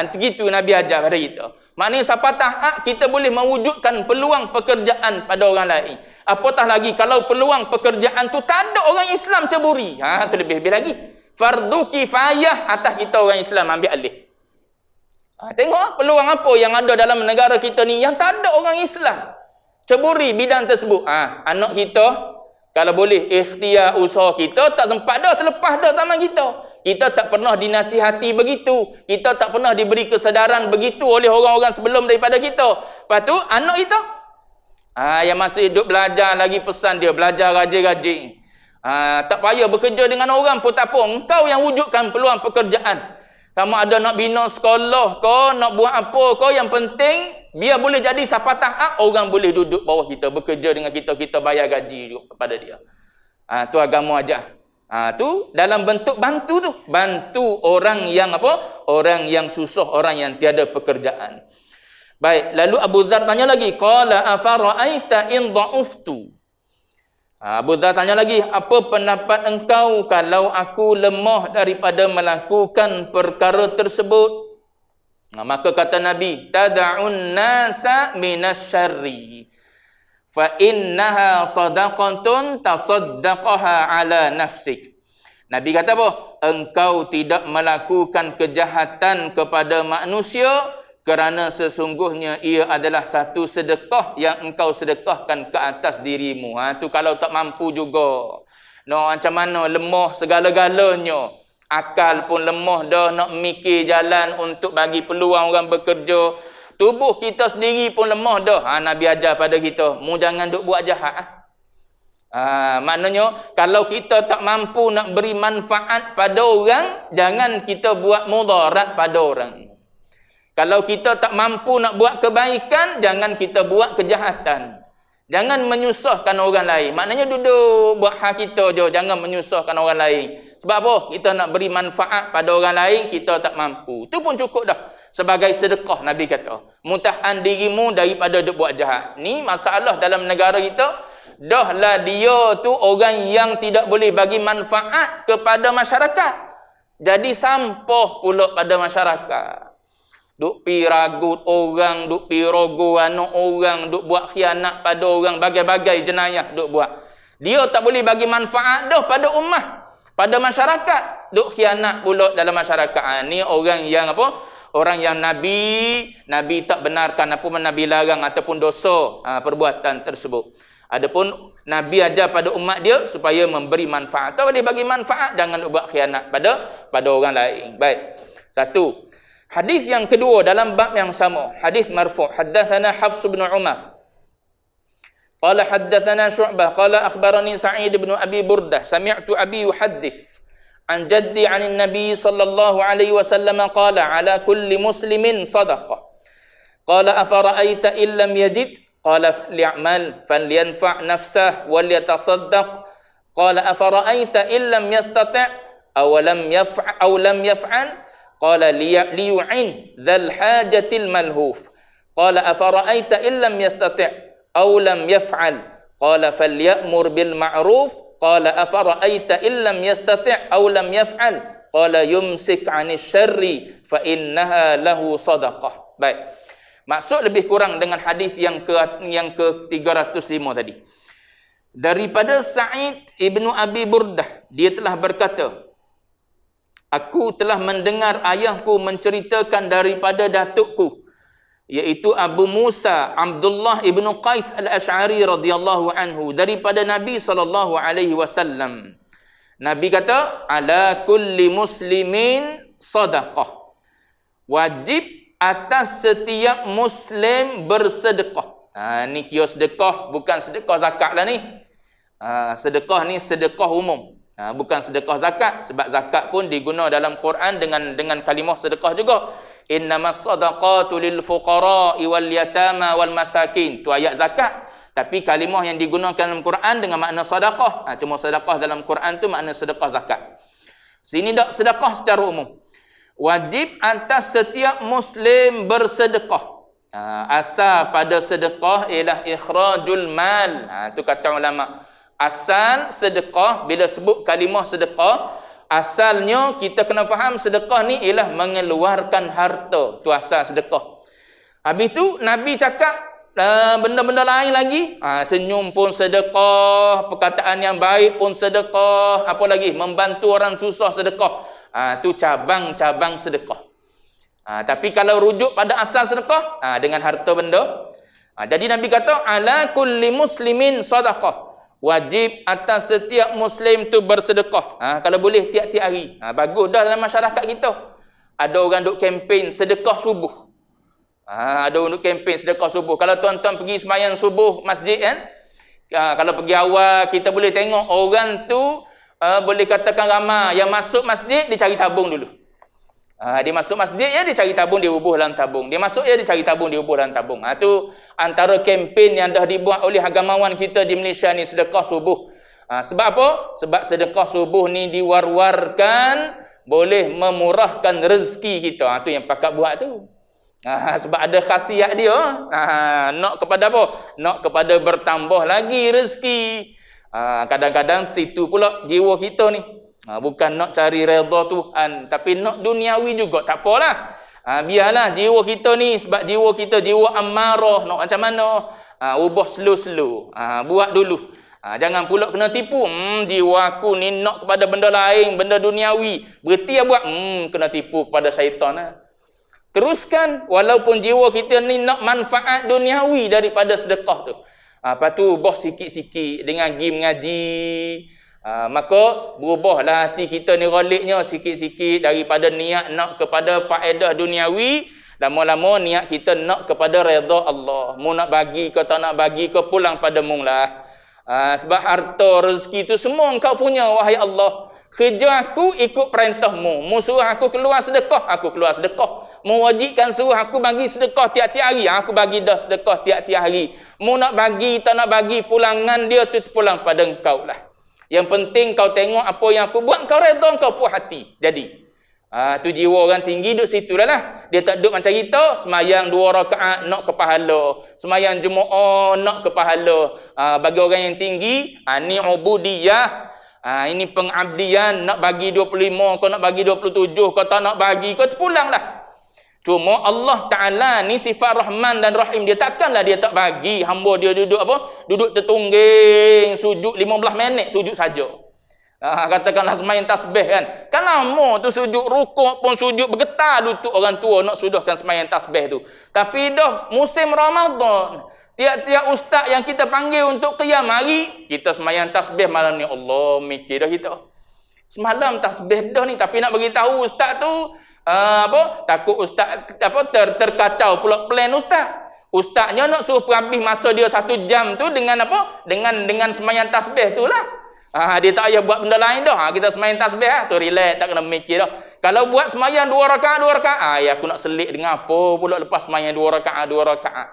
Begitu Nabi ajar pada kita. Maknanya siapa tahap kita boleh mewujudkan peluang pekerjaan pada orang lain. Apatah lagi kalau peluang pekerjaan tu tak ada orang Islam ceburi. Tu lebih-lebih lagi. Fardu kifayah atas kita orang Islam ambil alih. Tengok peluang apa yang ada dalam negara kita ni yang tak ada orang Islam ceburi bidang tersebut. Anak kita kalau boleh ikhtiar usaha, kita tak sempat dah, terlepas dah zaman kita. Kita tak pernah dinasihati begitu. Kita tak pernah diberi kesedaran begitu oleh orang-orang sebelum daripada kita. Lepas tu anak kita yang masih hidup belajar lagi, pesan dia belajar rajin-rajin. Tak payah bekerja dengan orang pun tak apa. Engkau yang wujudkan peluang pekerjaan. Kamu ada nak bina sekolah ke, nak buat apa ke, yang penting biar boleh jadi siapa tahap orang boleh duduk bawah kita, bekerja dengan kita, kita bayar gaji kepada dia. Tu agama ajar. Tu dalam bentuk bantu tu. Bantu orang yang apa? Orang yang susah, orang yang tiada pekerjaan. Baik, lalu Abu Dzar tanya lagi, qala afara'aita in dha'uftu. Abu Dzar tanya lagi, apa pendapat engkau kalau aku lemah daripada melakukan perkara tersebut? Maka kata Nabi, tada'un nasa minasyarri fa innaha sadaqatun tasaddaqaha ala nafsik. Nabi kata apa? Engkau tidak melakukan kejahatan kepada manusia kerana sesungguhnya ia adalah satu sedekah yang engkau sedekahkan ke atas dirimu. Tu kalau tak mampu juga. Macam mana lemah segala-galanya. Akal pun lemah dah, nak mikir jalan untuk bagi peluang orang bekerja. Tubuh kita sendiri pun lemah dah. Nabi ajar pada kita, mu jangan duk buat jahat. Maknanya kalau kita tak mampu nak beri manfaat pada orang, jangan kita buat mudarat pada orang. Kalau kita tak mampu nak buat kebaikan, jangan kita buat kejahatan. Jangan menyusahkan orang lain. Maknanya duduk buat hak kita je, jangan menyusahkan orang lain. Sebab apa? Kita nak beri manfaat pada orang lain, kita tak mampu. Itu pun cukup dah. Sebagai sedekah, Nabi kata. Mutahan dirimu daripada duk buat jahat. Ni masalah dalam negara kita. Dahlah dia tu orang yang tidak boleh bagi manfaat kepada masyarakat. Jadi sampah pula pada masyarakat. Duk pi ragut orang, duk pi rogo anak orang, duk buat khianat pada orang, bagai-bagai jenayah duk buat. Dia tak boleh bagi manfaat dah pada ummah, pada masyarakat. Duk khianat pula dalam masyarakat. Ni orang yang apa? Orang yang Nabi tak benarkan apa Nabi larang ataupun dosa perbuatan tersebut. Adapun Nabi ajar pada umat dia supaya memberi manfaat. Tak boleh bagi manfaat, jangan buat khianat pada orang lain. Baik. Satu. Hadis yang kedua dalam bab yang sama, hadis marfu'. Haddatsana Hafs bin Umar. Qala haddatsana Syu'bah qala akhbarani Sa'id bin Abi Burdah sami'tu abi yuhaddits an jaddi 'an an-nabi sallallahu alaihi wasallam qala 'ala kulli muslimin sadaqah. Qala afara'aita in lam yajid? Qala li'mal falyanfa' nafsahu wal yatasaddaq. Qala afara'aita in lam yastati' aw lam yaf'al? Qala liyu'in dhal hajatil malhuf. Qala afara'aita in lam yastati' aw lam yaf'al? Qala falya'mur bil ma'ruf. Qala afara'aita in lam yastati' aw lam yaf'al? Qala yumsik 'anil syarri fa innaha lahu sadaqah. Baik. Maksud lebih kurang dengan hadis yang ke 305 tadi. Daripada Sa'id ibnu Abi Burdah, dia telah berkata, aku telah mendengar ayahku menceritakan daripada datukku. iaitu Abu Musa Abdullah ibn Qais al-Ash'ari radhiyallahu anhu daripada Nabi SAW. Nabi kata, ala kulli muslimin sadaqah. Wajib atas setiap muslim bersedekah. Ni kira sedekah, bukan sedekah zakat lah ni. Sedekah ni sedekah umum. Bukan sedekah zakat, sebab zakat pun diguna dalam Quran dengan kalimah sedekah juga. Innamas sadaqatu lil fuqara'i wal yatama wal masakin. Tu ayat zakat. Tapi kalimah yang digunakan dalam Quran dengan makna sedekah. Cuma sedekah dalam Quran tu makna sedekah zakat. Sini dak sedekah secara umum. Wajib atas setiap muslim bersedekah. Asal pada sedekah ialah ikhrajul mal. Tu kata ulama. Asal sedekah, bila sebut kalimah sedekah, asalnya kita kena faham sedekah ni ialah mengeluarkan harta. Tu asal sedekah. Habis tu Nabi cakap benda-benda lain lagi. Senyum pun sedekah, perkataan yang baik pun sedekah, apa lagi? Membantu orang susah sedekah. Tu cabang-cabang sedekah. Tapi kalau rujuk pada asal sedekah, dengan harta benda. Jadi Nabi kata, ala kulli muslimin sadaqah. Wajib atas setiap muslim tu bersedekah. Kalau boleh tiap-tiap hari. Bagus dah dalam masyarakat kita. Ada orang duk kempen sedekah subuh. Ada orang duk kempen sedekah subuh. Kalau tuan-tuan pergi sembahyang subuh masjid kan, kalau pergi awal kita boleh tengok orang tu boleh katakan ramai. Yang masuk masjid dia cari tabung dulu. Dia masuk masjid ya, dia cari tabung, dia bubuh dalam tabung. Dia masuk ya, dia cari tabung, dia bubuh dalam tabung. Tu antara kempen yang dah dibuat oleh agamawan kita di Malaysia ni, sedekah subuh. Sebab apa? Sebab sedekah subuh ni diwar-warkan boleh memurahkan rezeki kita. Tu yang pakak buat tu. Sebab ada khasiat dia. Nak kepada apa? Nak kepada bertambah lagi rezeki. Kadang-kadang situ pula jiwa kita ni. Bukan nak cari redha Tuhan, tapi nak duniawi juga, tak apalah. Biarlah jiwa kita ni, sebab jiwa kita jiwa amarah, nak macam mana? Ubah slow-slow. Buat dulu. Jangan pula kena tipu. Jiwa aku ni nak kepada benda lain, benda duniawi. Berhenti buat, kena tipu kepada syaitan. Teruskan, walaupun jiwa kita ni nak manfaat duniawi daripada sedekah tu. Lepas tu ubah sikit-sikit dengan pergi mengaji. Maka berubahlah hati kita ni ghaliknya sikit-sikit daripada niat nak kepada faedah duniawi, lama-lama niat kita nak kepada redha Allah. Mu nak bagi ke tak nak bagi ke, pulang pada mung lah. Sebab harta rezeki tu semua engkau punya, wahai Allah. Kerja aku ikut perintahmu. Mu suruh aku keluar sedekah, aku keluar sedekah. Mu wajibkan suruh aku bagi sedekah tiap-tiap hari, aku bagi dah sedekah tiap-tiap hari. Mu nak bagi tak nak bagi, pulangan dia tu pulang pada engkau lah. Yang penting kau tengok apa yang aku buat, kau redha, kau puas hati. Jadi, tu jiwa orang tinggi duduk situ lah. Dia tak duduk macam kita, semayang 2 rakaat nak ke pahala. Semayang Jumaat nak ke pahala. Bagi orang yang tinggi, ni ubudiyah. Ini pengabdian, nak bagi 25, kau nak bagi 27, kau tak nak bagi, kau terpulang lah. Cuma Allah Ta'ala ni sifat Rahman dan Rahim. Dia takkanlah dia tak bagi hamba dia duduk apa? Duduk tertungging, sujud 15 minit, sujud saja. Katakanlah semayang tasbih kan. Kan lama tu sujud, rukuk pun sujud, bergetar lutut orang tua nak sudahkan semayang tasbih tu. Tapi dah musim Ramadan, tiap-tiap ustaz yang kita panggil untuk qiyam hari, kita semayang tasbih malam ni. Allah, mikir dah kita. Semalam tasbih dah ni, tapi nak bagi tahu ustaz tu takut ustaz terkacau pula plan ustaz. Ustaznya nak suruh habis masa dia 1 jam tu dengan apa? Dengan semayang tasbih tu lah. Dia tak payah buat benda lain dah. Kita semayang tasbih so relax, tak kena mikir dah. Kalau buat semayang 2 rakaat, aku nak selit dengan apa pula lepas semayang 2 rakaat.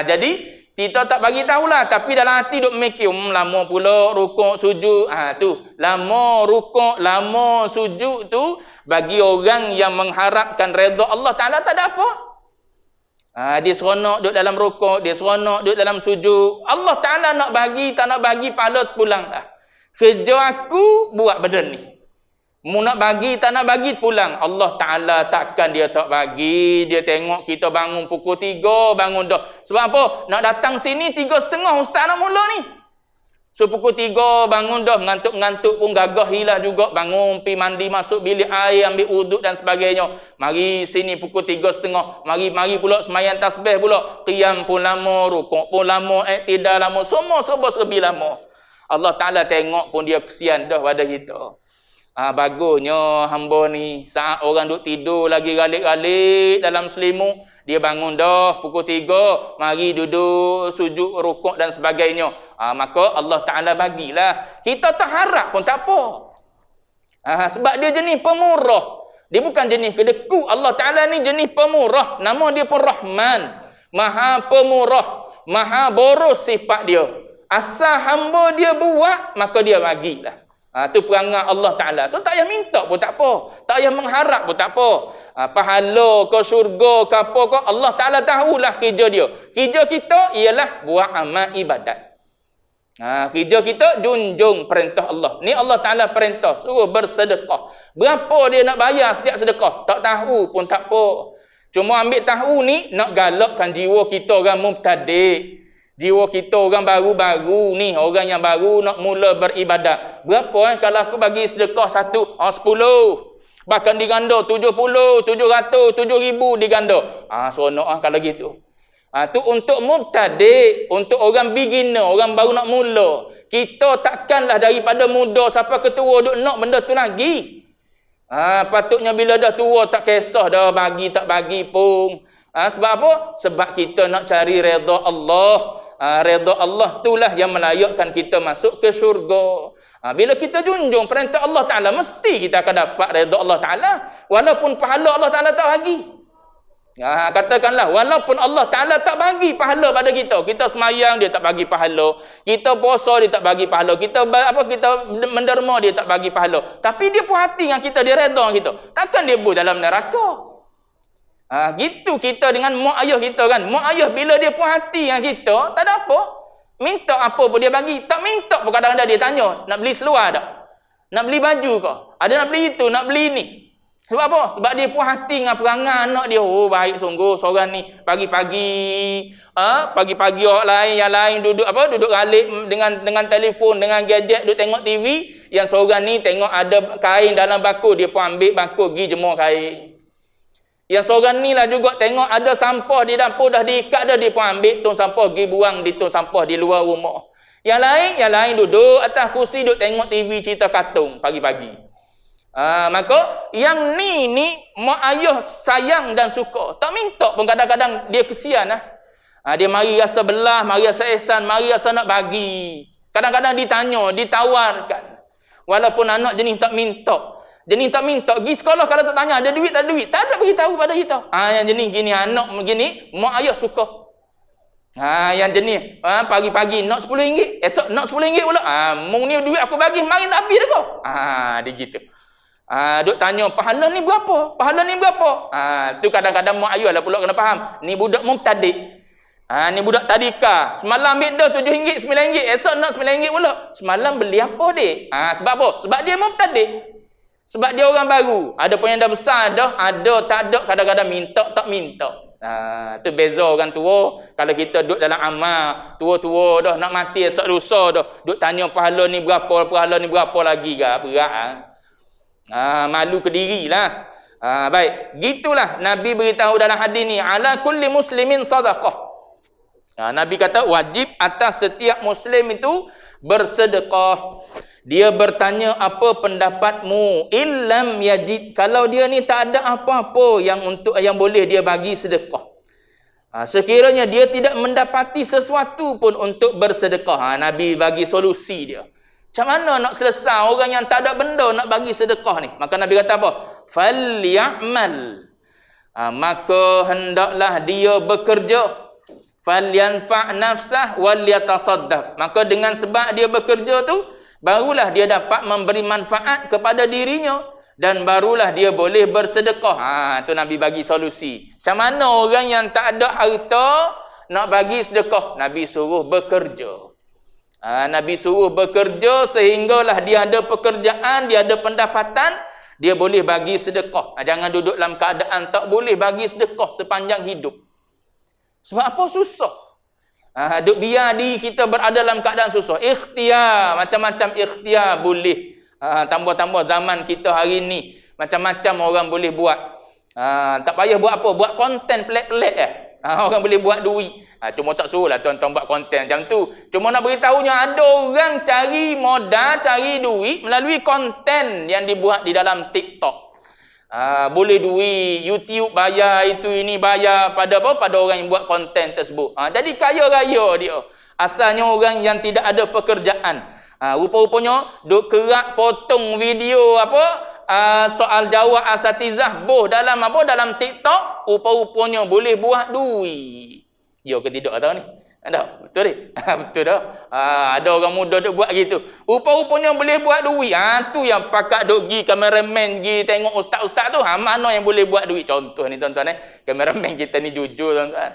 Jadi kita tak bagi tahulah, tapi dalam hati duk mikir, lama pula rukuk sujud. Tu lama rukuk, lama sujud tu bagi orang yang mengharapkan redha Allah Ta'ala tak ada apa. Dia seronok duduk dalam rukuk, dia seronok duduk dalam sujud. Allah Ta'ala nak bagi, tak nak bagi, pahala pulang dah. Kerja aku buat benda ni. Mu nak bagi, tak nak bagi, pulang. Allah Ta'ala takkan dia tak bagi. Dia tengok kita bangun pukul 3, bangun dah. Sebab apa? Nak datang sini 3.30 ustaz nak mula ni. So pukul 3 bangun dah, ngantuk-ngantuk pun gagah hilah juga, bangun pi mandi masuk bilik air, ambil wuduk dan sebagainya. Mari sini pukul 3.30, mari pula sembahyang tasbih pula, qiyam pun lama, rukuk pun lama, iktidal lama, semua serba serbi lama. Allah Taala tengok pun dia kesian dah pada kita. Bagusnya hamba ni saat orang duk tidur lagi galik-galik dalam selimut, dia bangun dah pukul 3, mari duduk sujud rukuk dan sebagainya. Maka Allah Taala bagilah. Kita tak harap pun tak apa. Sebab dia jenis pemurah. Dia bukan jenis kedeku. Allah Taala ni jenis pemurah. Nama dia pun Rahman. Maha pemurah, maha boros sifat dia. Asal hamba dia buat, maka dia bagilah. Tu perangai Allah Ta'ala. So tak payah minta pun tak apa. Tak payah mengharap pun tak apa. Pahala ke syurga ke apa ke, Allah Ta'ala tahulah kerja dia. Kerja kita ialah buat amal ibadat. Kerja kita junjung perintah Allah. Ni Allah Ta'ala perintah, suruh bersedekah. Berapa dia nak bayar setiap sedekah? Tak tahu pun tak apa. Cuma ambil tahu ni, nak galakkan jiwa kita orang mubtadi'. Jiwa kita orang baru-baru ni, orang yang baru nak mula beribadat. Berapa kalau aku bagi sedekah 1, 10. Bahkan diganda 70, 700, 7,000 diganda. Seronok kalau gitu. Tu untuk mubtadi', untuk orang beginner, orang baru nak mula. Kita takkanlah daripada muda sampai ke tua duk nak benda tu lagi. Patutnya bila dah tua tak kisah dah bagi tak bagi pun. Sebab apa? Sebab kita nak cari redha Allah. Redha Allah itulah yang melayakkan kita masuk ke syurga. Bila kita junjung perintah Allah Ta'ala, mesti kita akan dapat redha Allah Ta'ala. Walaupun pahala Allah Ta'ala tak bagi. Katakanlah, walaupun Allah Ta'ala tak bagi pahala pada kita. Kita semayang, dia tak bagi pahala. Kita puasa, dia tak bagi pahala. Kita menderma, dia tak bagi pahala. Tapi dia puas hati dengan kita, dia redha kita. Takkan dia buat dalam neraka. Gitu kita dengan mak ayah kita kan. Mak ayah bila dia puas hati dengan kita, tak ada apa. Minta apa pun dia bagi. Tak minta pun kadang-kadang dia tanya, nak beli seluar tak? Nak beli baju ke? Ada nak beli itu, nak beli ni. Sebab apa? Sebab dia puas hati dengan perangai anak dia. Oh baik sungguh seorang ni. Pagi-pagi, pagi-pagi orang lain, yang lain duduk galik dengan telefon, dengan gadget, duduk tengok TV. Yang seorang ni tengok ada kain dalam bako, dia pun ambil bako pergi jemur kain. Yang seorang ni lah juga tengok ada sampah di dapur dah diikat dah, dia pun ambil tong sampah pergi buang di tong sampah di luar rumah. Yang lain duduk atas kursi duduk tengok TV cerita kartun pagi-pagi. Maka yang ni mak ayah sayang dan suka. Tak minta pun kadang-kadang dia kesian lah. Dia mari rasa belah, mari rasa ihsan, mari rasa nak bagi. Kadang-kadang ditanya, ditawarkan. Walaupun anak jenis tak minta. Jenis tak minta, pergi sekolah kalau tak tanya ada duit tak ada duit, tak ada beritahu pada kita. Yang jenis gini anak begini, mak ayah suka. Yang jenis pagi-pagi nak RM10, esok nak RM10 pula. Mung ni duit aku bagi, mari tak habis dah kau. Dia gitu. Duk tanya pahala ni berapa? Pahala ni berapa? Tu kadang-kadang mak ayah lah pula kena faham. Ni budak mubtadi'. Ni budak tadika. Semalam ambil dah RM7, RM9, esok nak RM9 pula. Semalam beli apa dek? Sebab apa? Sebab dia mubtadi'. Sebab dia orang baru. Ada pun yang dah besar dah, ada tak ada, kadang-kadang minta tak minta. Tu beza orang tua. Kalau kita duduk dalam amal, tua-tua dah nak mati esok lusa dah, duduk tanya pahala ni berapa, pahala ni berapa lagi ke, berat. Malu ke dirilah. Baik, gitulah Nabi beritahu dalam hadis ni, ala kulli muslimin sadaqah. Nabi kata wajib atas setiap muslim itu bersedekah. Dia bertanya, apa pendapatmu? Illam yajid, kalau dia ni tak ada apa-apa yang boleh dia bagi sedekah. Sekiranya dia tidak mendapati sesuatu pun untuk bersedekah. Nabi bagi solusi dia. Macam mana nak selesai orang yang tak ada benda nak bagi sedekah ni? Maka Nabi kata apa? Falyamal. Maka hendaklah dia bekerja. Falyanfa' nafsah wal yatasaddaq. Maka dengan sebab dia bekerja tu, barulah dia dapat memberi manfaat kepada dirinya dan barulah dia boleh bersedekah. Tu Nabi bagi solusi. Macam mana orang yang tak ada harta nak bagi sedekah? Nabi suruh bekerja. Nabi suruh bekerja sehinggalah dia ada pekerjaan, dia ada pendapatan, dia boleh bagi sedekah. Jangan duduk dalam keadaan tak boleh bagi sedekah sepanjang hidup. Sebab apa? Susah. Duk biar diri kita berada dalam keadaan susah. Ikhtiar, macam-macam ikhtiar boleh. Tambah-tambah zaman kita hari ni, macam-macam orang boleh buat. Tak payah buat apa, buat konten pelik-pelik orang boleh buat duit. Cuma tak suruh lah tuan-tuan buat konten macam tu. Cuma nak beritahunya ada orang cari modal, cari duit melalui konten yang dibuat di dalam TikTok. Boleh duit, YouTube bayar, itu ini bayar pada apa? Pada orang yang buat konten tersebut. Jadi kaya raya dia. Asalnya orang yang tidak ada pekerjaan. Rupa-rupanya duk kerak potong video soal jawab asatizah dalam dalam TikTok, rupa-rupanya boleh buat duit. Ya ke tidak tahu ni? Ada, betul ni? Betul dah. Ada orang muda duk buat gitu. Rupa-rupanya boleh buat duit. Tu yang pakak duk pergi kameraman pergi tengok ustaz-ustaz tu. Mana yang boleh buat duit? Contoh ni tuan-tuan kameraman kita ni jujur tuan-tuan.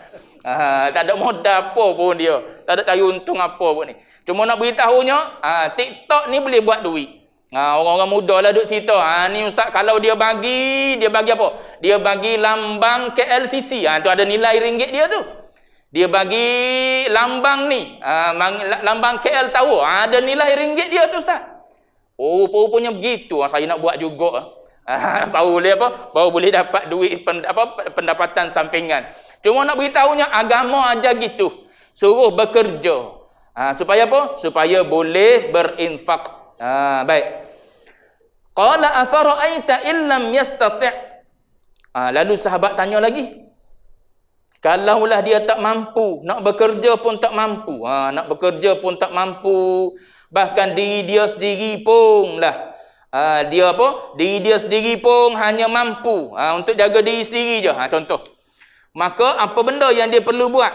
Tak ada modal apa pun dia. Tak ada cari untung apa pun ni. Cuma nak beritahunya, TikTok ni boleh buat duit. Orang-orang muda lah duk cerita. Ni ustaz kalau dia bagi apa? Dia bagi lambang KLCC. Tu ada nilai ringgit dia tu. Dia bagi lambang ni, lambang KL Tower, ada nilai ringgit dia tu ustaz. Rupanya begitu. Saya nak buat juga. Baru boleh dapat duit pendapatan sampingan. Cuma nak beritahunya agama aja gitu. Suruh bekerja. Supaya apa? Supaya boleh berinfak. Baik. Qala afara'aita illam yastati'. Lalu sahabat tanya lagi. Kalaulah dia tak mampu, nak bekerja pun tak mampu. Bahkan diri dia sendiri pun lah. Diri dia sendiri pun hanya mampu untuk jaga diri sendiri je. Contoh. Maka apa benda yang dia perlu buat?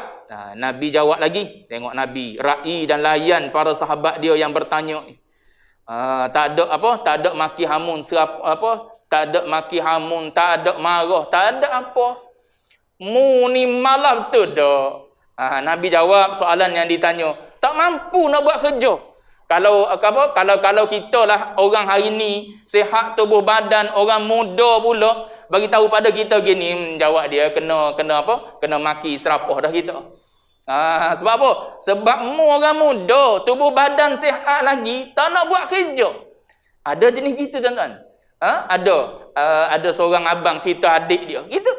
Nabi jawab lagi. Tengok Nabi ra'i dan layan para sahabat dia yang bertanya. Tak ada maki hamun, tak ada maki hamun, tak ada marah, tak ada apa. Mu ni malah betul dah. Nabi jawab soalan yang ditanya. Tak mampu nak buat kerja. Kalau kita lah orang hari ni sihat tubuh badan, orang muda pula bagi tahu pada kita gini, jawab dia kena maki serapah dah kita. Sebab apa? Sebab mu orang muda, tubuh badan sihat lagi, tak nak buat kerja. Ada jenis gitu tuan-tuan. Ada seorang abang cerita adik dia gitu.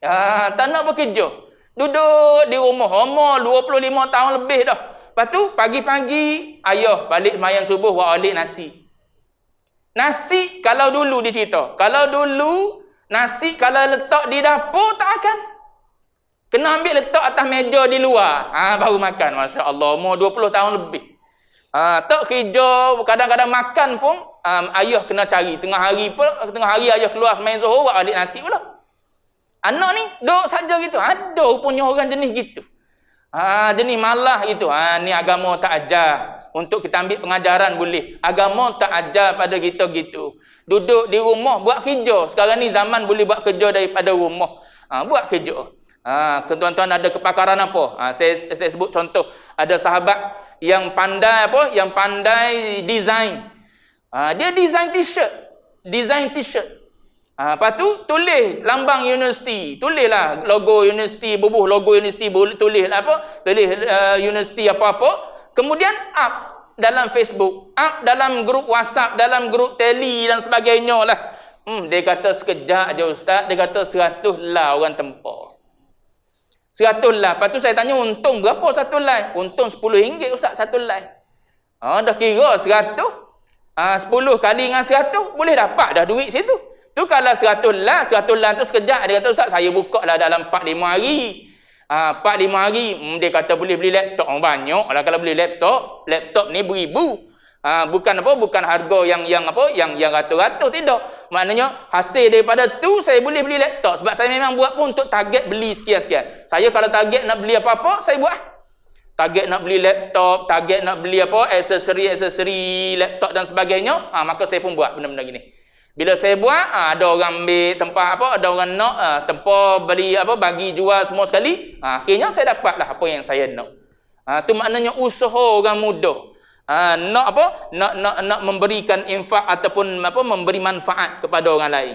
Tak nak bekerja. Duduk di rumah. Umur 25 tahun lebih dah. Lepas tu, pagi-pagi, ayah balik sembahyang subuh, buat alik nasi. Nasi, kalau dulu dia cerita. Kalau dulu, nasi kalau letak di dapur, tak akan. Kena ambil letak atas meja di luar. Baru makan. Masya Allah. Umur 20 tahun lebih. Tak kerja, kadang-kadang makan pun, ayah kena cari. Tengah hari ayah keluar sembahyang zuhur, buat alik nasi pula. Anak ni duduk saja gitu. Ada punya orang jenis gitu. Jenis malah itu. Ni agama tak ajar. Untuk kita ambil pengajaran boleh. Agama tak ajar pada kita gitu. Duduk di rumah buat kerja. Sekarang ni zaman boleh buat kerja daripada rumah. Buat kerja. Tuan-tuan ada kepakaran apa? Saya sebut contoh. Ada sahabat yang pandai Yang pandai design. Dia design t-shirt. Lepas tu tulis lambang universiti, tulislah logo universiti, bubuh logo universiti, tulis universiti apa-apa, kemudian up dalam Facebook, up dalam grup WhatsApp, dalam grup Tele dan sebagainya lah. Dia kata sekejap je ustaz, dia kata 100 lah orang tempah. 100 lah. Lepas tu saya tanya untung berapa satu like? Untung RM10 ustaz satu like. Dah kira 100. 10 kali dengan 100 boleh dapat dah duit situ. Tu kalau 100 lah tu sekejap. Dia kata ustaz saya buka lah dalam 4-5 hari. 4-5 hari dia kata boleh beli laptop. Banyak lah kalau beli laptop ni beribu. Bukan harga yang ratus-ratus, tidak. Maknanya hasil daripada tu saya boleh beli laptop. Sebab saya memang buat pun untuk target beli sekian-sekian. Saya kalau target nak beli apa-apa saya buat. Target nak beli laptop, target nak beli aksesori laptop dan sebagainya, maka saya pun buat benda-benda gini. Bila saya buat, ada orang ambil tempat ada orang nak tempat beli bagi jual semua sekali. Akhirnya saya dapatlah apa yang saya nak. Tu maknanya usaha orang muda. Nak memberikan infak ataupun memberi manfaat kepada orang lain.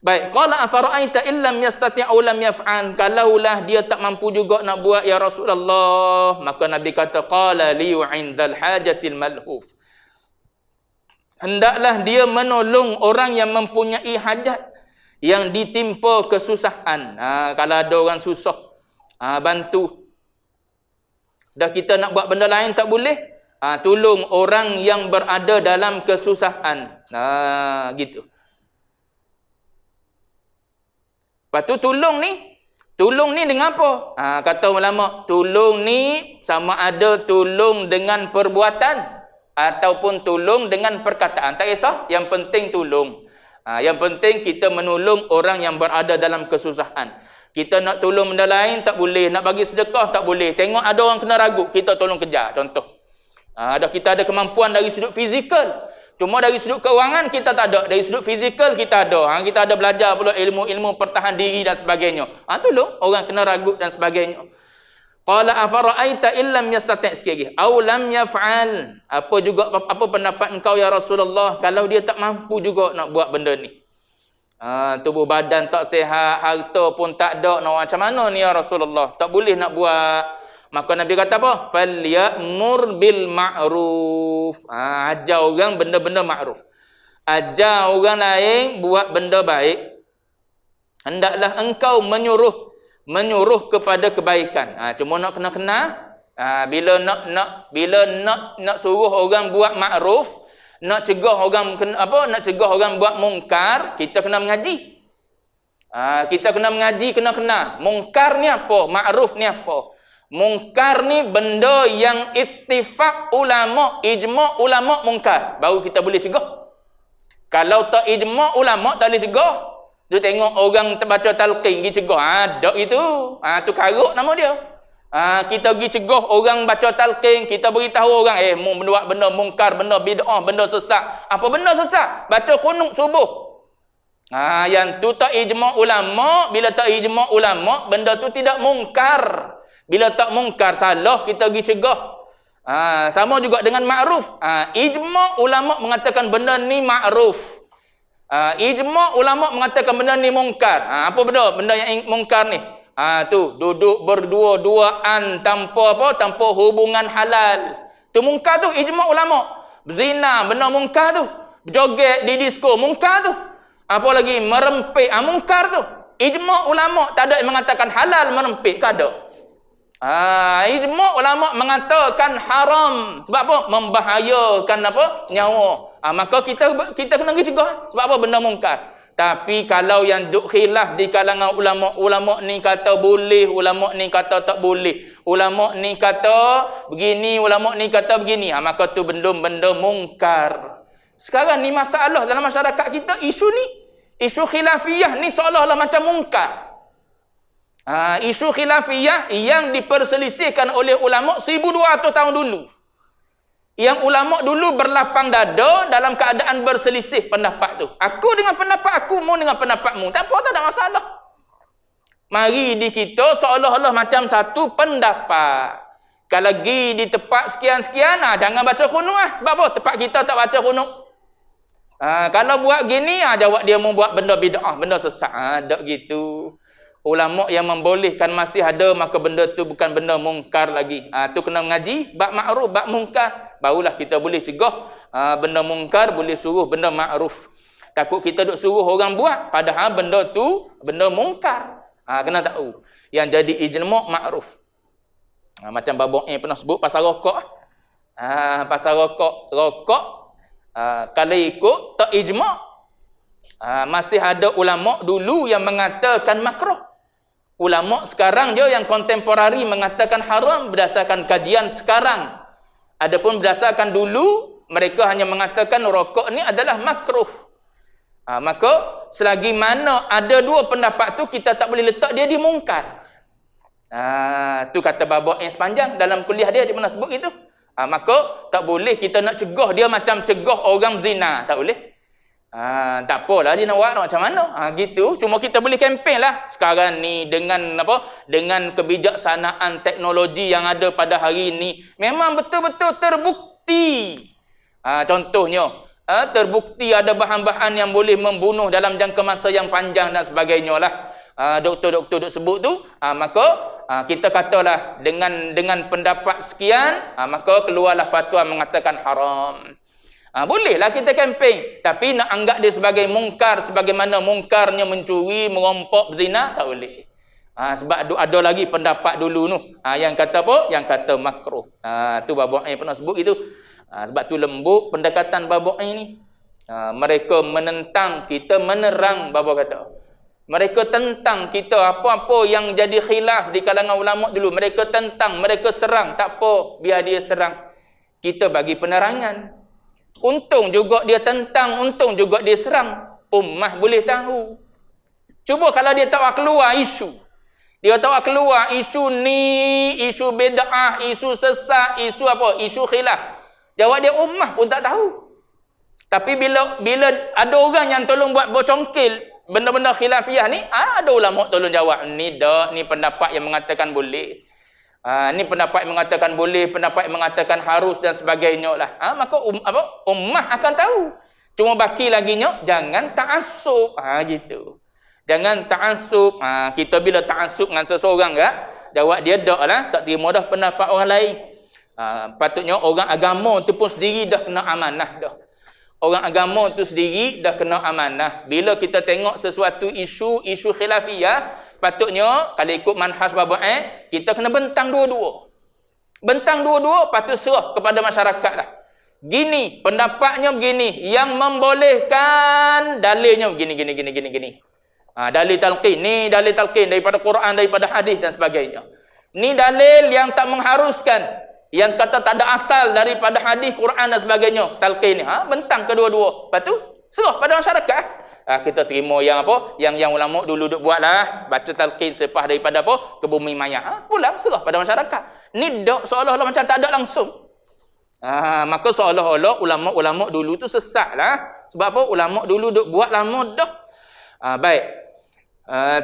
Baik, qala afara'aita illam yastati'u lam yaf'al. Kalaulah dia tak mampu juga nak buat ya Rasulullah, maka Nabi kata qala li 'indal hajatil malhuf. Hendaklah dia menolong orang yang mempunyai hajat, yang ditimpa kesusahan. Kalau ada orang susah, bantu. Dah kita nak buat benda lain tak boleh, tolong orang yang berada dalam kesusahan. Gitu. Lepas tu tolong ni dengan apa? Kata ulama, tolong ni sama ada tolong dengan perbuatan ataupun tolong dengan perkataan. Tak kisah, yang penting tolong. Yang penting kita menolong orang yang berada dalam kesusahan. Kita nak tolong benda lain tak boleh, nak bagi sedekah tak boleh. Tengok ada orang kena ragut, kita tolong kejar, contoh. Kita ada kemampuan dari sudut fizikal. Cuma dari sudut keuangan kita tak ada. Dari sudut fizikal kita ada. Kita ada belajar pula ilmu-ilmu pertahan diri dan sebagainya. Tolong orang kena ragut dan sebagainya. Qala afara'aita illam yastati' sikit lagi. Aw lam yaf'al. Apa pendapat engkau ya Rasulullah kalau dia tak mampu juga nak buat benda ni? Tubuh badan tak sihat, harta pun tak ada. Macam mana ni ya Rasulullah? Tak boleh nak buat. Maka Nabi kata apa? Falyamur bil ma'ruf. Ajar orang benda-benda ma'ruf. Ajar orang lain buat benda baik. Hendaklah engkau menyuruh kepada kebaikan. Cuma nak kena-kena. Bila nak suruh orang buat ma'ruf, nak cegah orang buat mungkar, kita kena mengaji. Kita kena mengaji, kena. Mungkar ni apa? Ma'ruf ni apa? Mungkar ni benda yang ittifaq ulama, ijma' ulama mungkar. Baru kita boleh cegah. Kalau tak ijma' ulama tak boleh cegah. Dia tengok orang terbaca talqin, pergi cegah. Tak itu. Tu karut nama dia. Kita pergi cegah orang baca talqin, kita beritahu orang, buat benda mungkar, benda bid'ah, benda sesat. Apa benda sesat? Baca qunut subuh. Yang tu tak ijma' ulama. Bila tak ijma' ulama, benda tu tidak mungkar. Bila tak mungkar, salah, kita pergi cegah. Sama juga dengan ma'ruf. Ijma' ulama mengatakan benda ni ma'ruf. Ijma' ulama mengatakan benda ni mungkar. Apa benda yang mungkar ni? Tu duduk berdua-duaan tanpa hubungan halal. Tu mungkar tu, ijma' ulama. Zina, benda mungkar tu. Berjoget di disko, mungkar tu. Apa lagi? Merempik, mungkar tu. Ijma' ulama tak ada yang mengatakan halal merempik, tak ada. Ijma' ulama mengatakan haram. Sebab apa? Membahayakan nyawa. Maka kita kena pergi cegah. Sebab apa? Benda mungkar. Tapi kalau yang duk khilaf di kalangan ulama ni kata boleh, ulama ni kata tak boleh. Ulama ni kata begini, ulama ni kata begini. Maka tu benda-benda mungkar. Sekarang ni masalah dalam masyarakat kita, isu khilafiyah ni seolah-olah macam mungkar. Isu khilafiyah yang diperselisihkan oleh ulama 1200 tahun dulu. Yang ulama dulu berlapang dada dalam keadaan berselisih pendapat tu. Aku dengan pendapat aku, mu dengan pendapatmu. Tak apa, tak ada masalah. Mari di kita seolah-olah macam satu pendapat. Kalau pergi di tempat sekian-sekian, jangan baca qunut. Sebab apa? Tempat kita tak baca qunut. Kalau buat gini, jawab dia mau buat benda bid'ah, benda sesat. Tak gitu. Ulama yang membolehkan masih ada, maka benda tu bukan benda mungkar lagi. Tu kena mengaji bab ma'ruf, bab mungkar, barulah kita boleh cegah benda mungkar, boleh suruh benda ma'ruf. Takut kita duk suruh orang buat padahal benda tu benda mungkar. Kena tahu yang jadi ijma' ma'ruf. Macam babak pernah sebut pasal rokok. Pasal rokok kalau ikut tak ijma', masih ada ulama dulu yang mengatakan makruh. Ulama sekarang je yang kontemporari mengatakan haram berdasarkan kajian sekarang. Adapun berdasarkan dulu, mereka hanya mengatakan rokok ni adalah makruh. Maka selagi mana ada dua pendapat tu, kita tak boleh letak dia di mungkar. Tu kata babak yang sepanjang dalam kuliah dia pernah sebut itu. Maka tak boleh kita nak cegah dia macam cegah orang zina, tak boleh. Tak apalah dia nak buat macam mana. Gitu. Cuma kita boleh kempen lah sekarang ni dengan dengan kebijaksanaan teknologi yang ada pada hari ini. Memang betul-betul terbukti. Contohnya terbukti ada bahan-bahan yang boleh membunuh dalam jangka masa yang panjang dan sebagainya lah. Doktor-doktor duk sebut tu, maka kita katalah dengan pendapat sekian, maka keluarlah fatwa mengatakan haram. Bolehlah kita kempen, tapi nak anggap dia sebagai mungkar sebagaimana mungkarnya mencuri, merompok, berzina, tak boleh. Sebab ada lagi pendapat dulu tu, yang kata apa? Yang kata makruh. Tu Babak Ain pernah sebut itu. Sebab tu lembut pendekatan Babak Ain ni. Mereka menentang, kita menerang Babak kata. Mereka tentang kita apa-apa yang jadi khilaf di kalangan ulama dulu. Mereka tentang, mereka serang. Tak apa, biar dia serang. Kita bagi penerangan. Untung juga dia tentang, untung juga dia serang. Ummah boleh tahu. Cuba kalau dia tak keluar isu. Dia tahu keluar isu ni, isu bid'ah, isu sesat, isu apa? Isu khilaf. Jawab dia ummah pun tak tahu. Tapi bila ada orang yang tolong buat bocongkil benda-benda khilafiyah ni, ada ulama tolong jawab. Ni dak, ni pendapat yang mengatakan boleh. Ni pendapat yang mengatakan boleh, pendapat yang mengatakan harus dan sebagainya lah. Maka ummah akan tahu. Cuma baki laginya, jangan ta'assub. Gitu. Jangan ta'assub. Kita bila ta'assub dengan seseorang jawab dia dak lah, tak terima dah pendapat orang lain. Patutnya orang agama tu pun sendiri dah kena amanah dah. Orang agama tu sendiri dah kena amanah. Bila kita tengok sesuatu isu khilafiyah, patutnya kalau ikut manhaj Babak Ain, kita kena bentang dua-dua. Bentang dua-dua, patut serah kepada masyarakat lah. Gini, pendapatnya begini, yang membolehkan dalilnya gini. Dalil talqin, ni dalil talqin daripada Quran, daripada hadis dan sebagainya. Ni dalil yang tak mengharuskan, yang kata tak ada asal daripada hadis, Quran dan sebagainya. Talqin ni, bentang kedua-dua. Lepas tu, serah pada masyarakat. Kita terima yang apa? Yang ulama dulu duk buatlah, baca talqin sepah daripada apa? Ke bumi mayat. Pulang serah pada masyarakat. Ni dak seolah-olah macam tak ada langsung. Maka seolah-olah ulama-ulama dulu tu sesat lah. Sebab apa? Ulama dulu duk buat lama dah. Baik.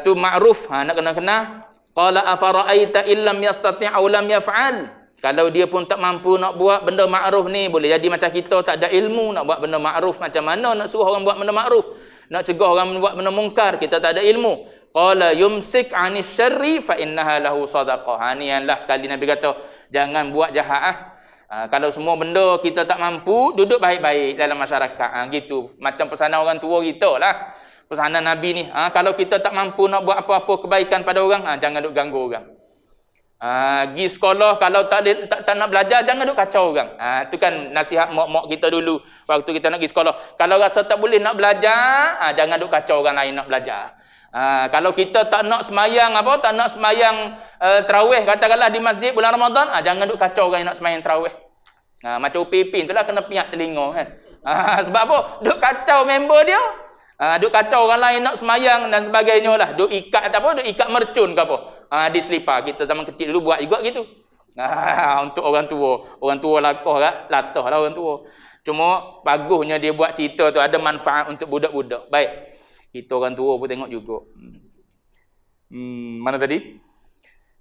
Tu ma'ruf, nak kena. Qala afara'aita illam yastati' aw lam yaf'al. Kalau dia pun tak mampu nak buat benda ma'ruf ni, boleh jadi macam kita tak ada ilmu nak buat benda ma'ruf. Macam mana nak suruh orang buat benda ma'ruf? Nak cegah orang buat benda mungkar, kita tak ada ilmu. Qala yumsik 'anis syarri fa innaha lahu sadaqah. Ni yang last sekali Nabi kata, jangan buat jahat. Kalau semua benda kita tak mampu, duduk baik-baik dalam masyarakat. Gitu. Macam pesanan orang tua kita lah. Pesanan Nabi ni. Kalau kita tak mampu nak buat apa-apa kebaikan pada orang, jangan duk ganggu orang. Pergi sekolah, kalau tak nak belajar, jangan duk kacau orang. Itu kan nasihat mak-mak kita dulu waktu kita nak pergi sekolah. Kalau rasa tak boleh nak belajar, jangan duk kacau orang lain nak belajar. Kalau kita tak nak semayang tak nak semayang tarawih katakanlah di masjid bulan Ramadan, jangan duk kacau orang yang nak semayang tarawih. Macam Upin itulah kena piak telinga kan. Sebab apa? Duk kacau member dia. Duk kacau orang lain nak semayang dan sebagainya lah. Duk ikat duk ikat mercun ke apa. Di selipar. Kita zaman kecil dulu buat juga gitu. Untuk orang tua latah lah orang tua. Cuma bagusnya dia buat cerita tu ada manfaat untuk budak-budak. Baik. Kita orang tua pun tengok juga. Mana tadi?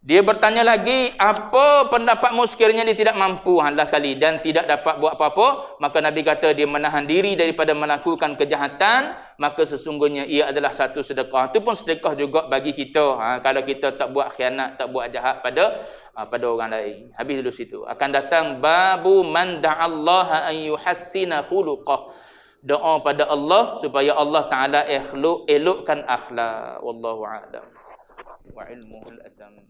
Dia bertanya lagi, apa pendapatmu sekiranya dia tidak mampu last sekali dan tidak dapat buat apa-apa, maka Nabi kata dia menahan diri daripada melakukan kejahatan, maka sesungguhnya ia adalah satu sedekah. Itu pun sedekah juga bagi kita. Kalau kita tak buat khianat, tak buat jahat pada orang lain. Habis dulu situ. Akan datang babu man da'allaha an yuhassina khuluqah. Doa pada Allah supaya Allah Ta'ala elokkan akhlak. Wallahu a'lam. Wa ilmuhul atam.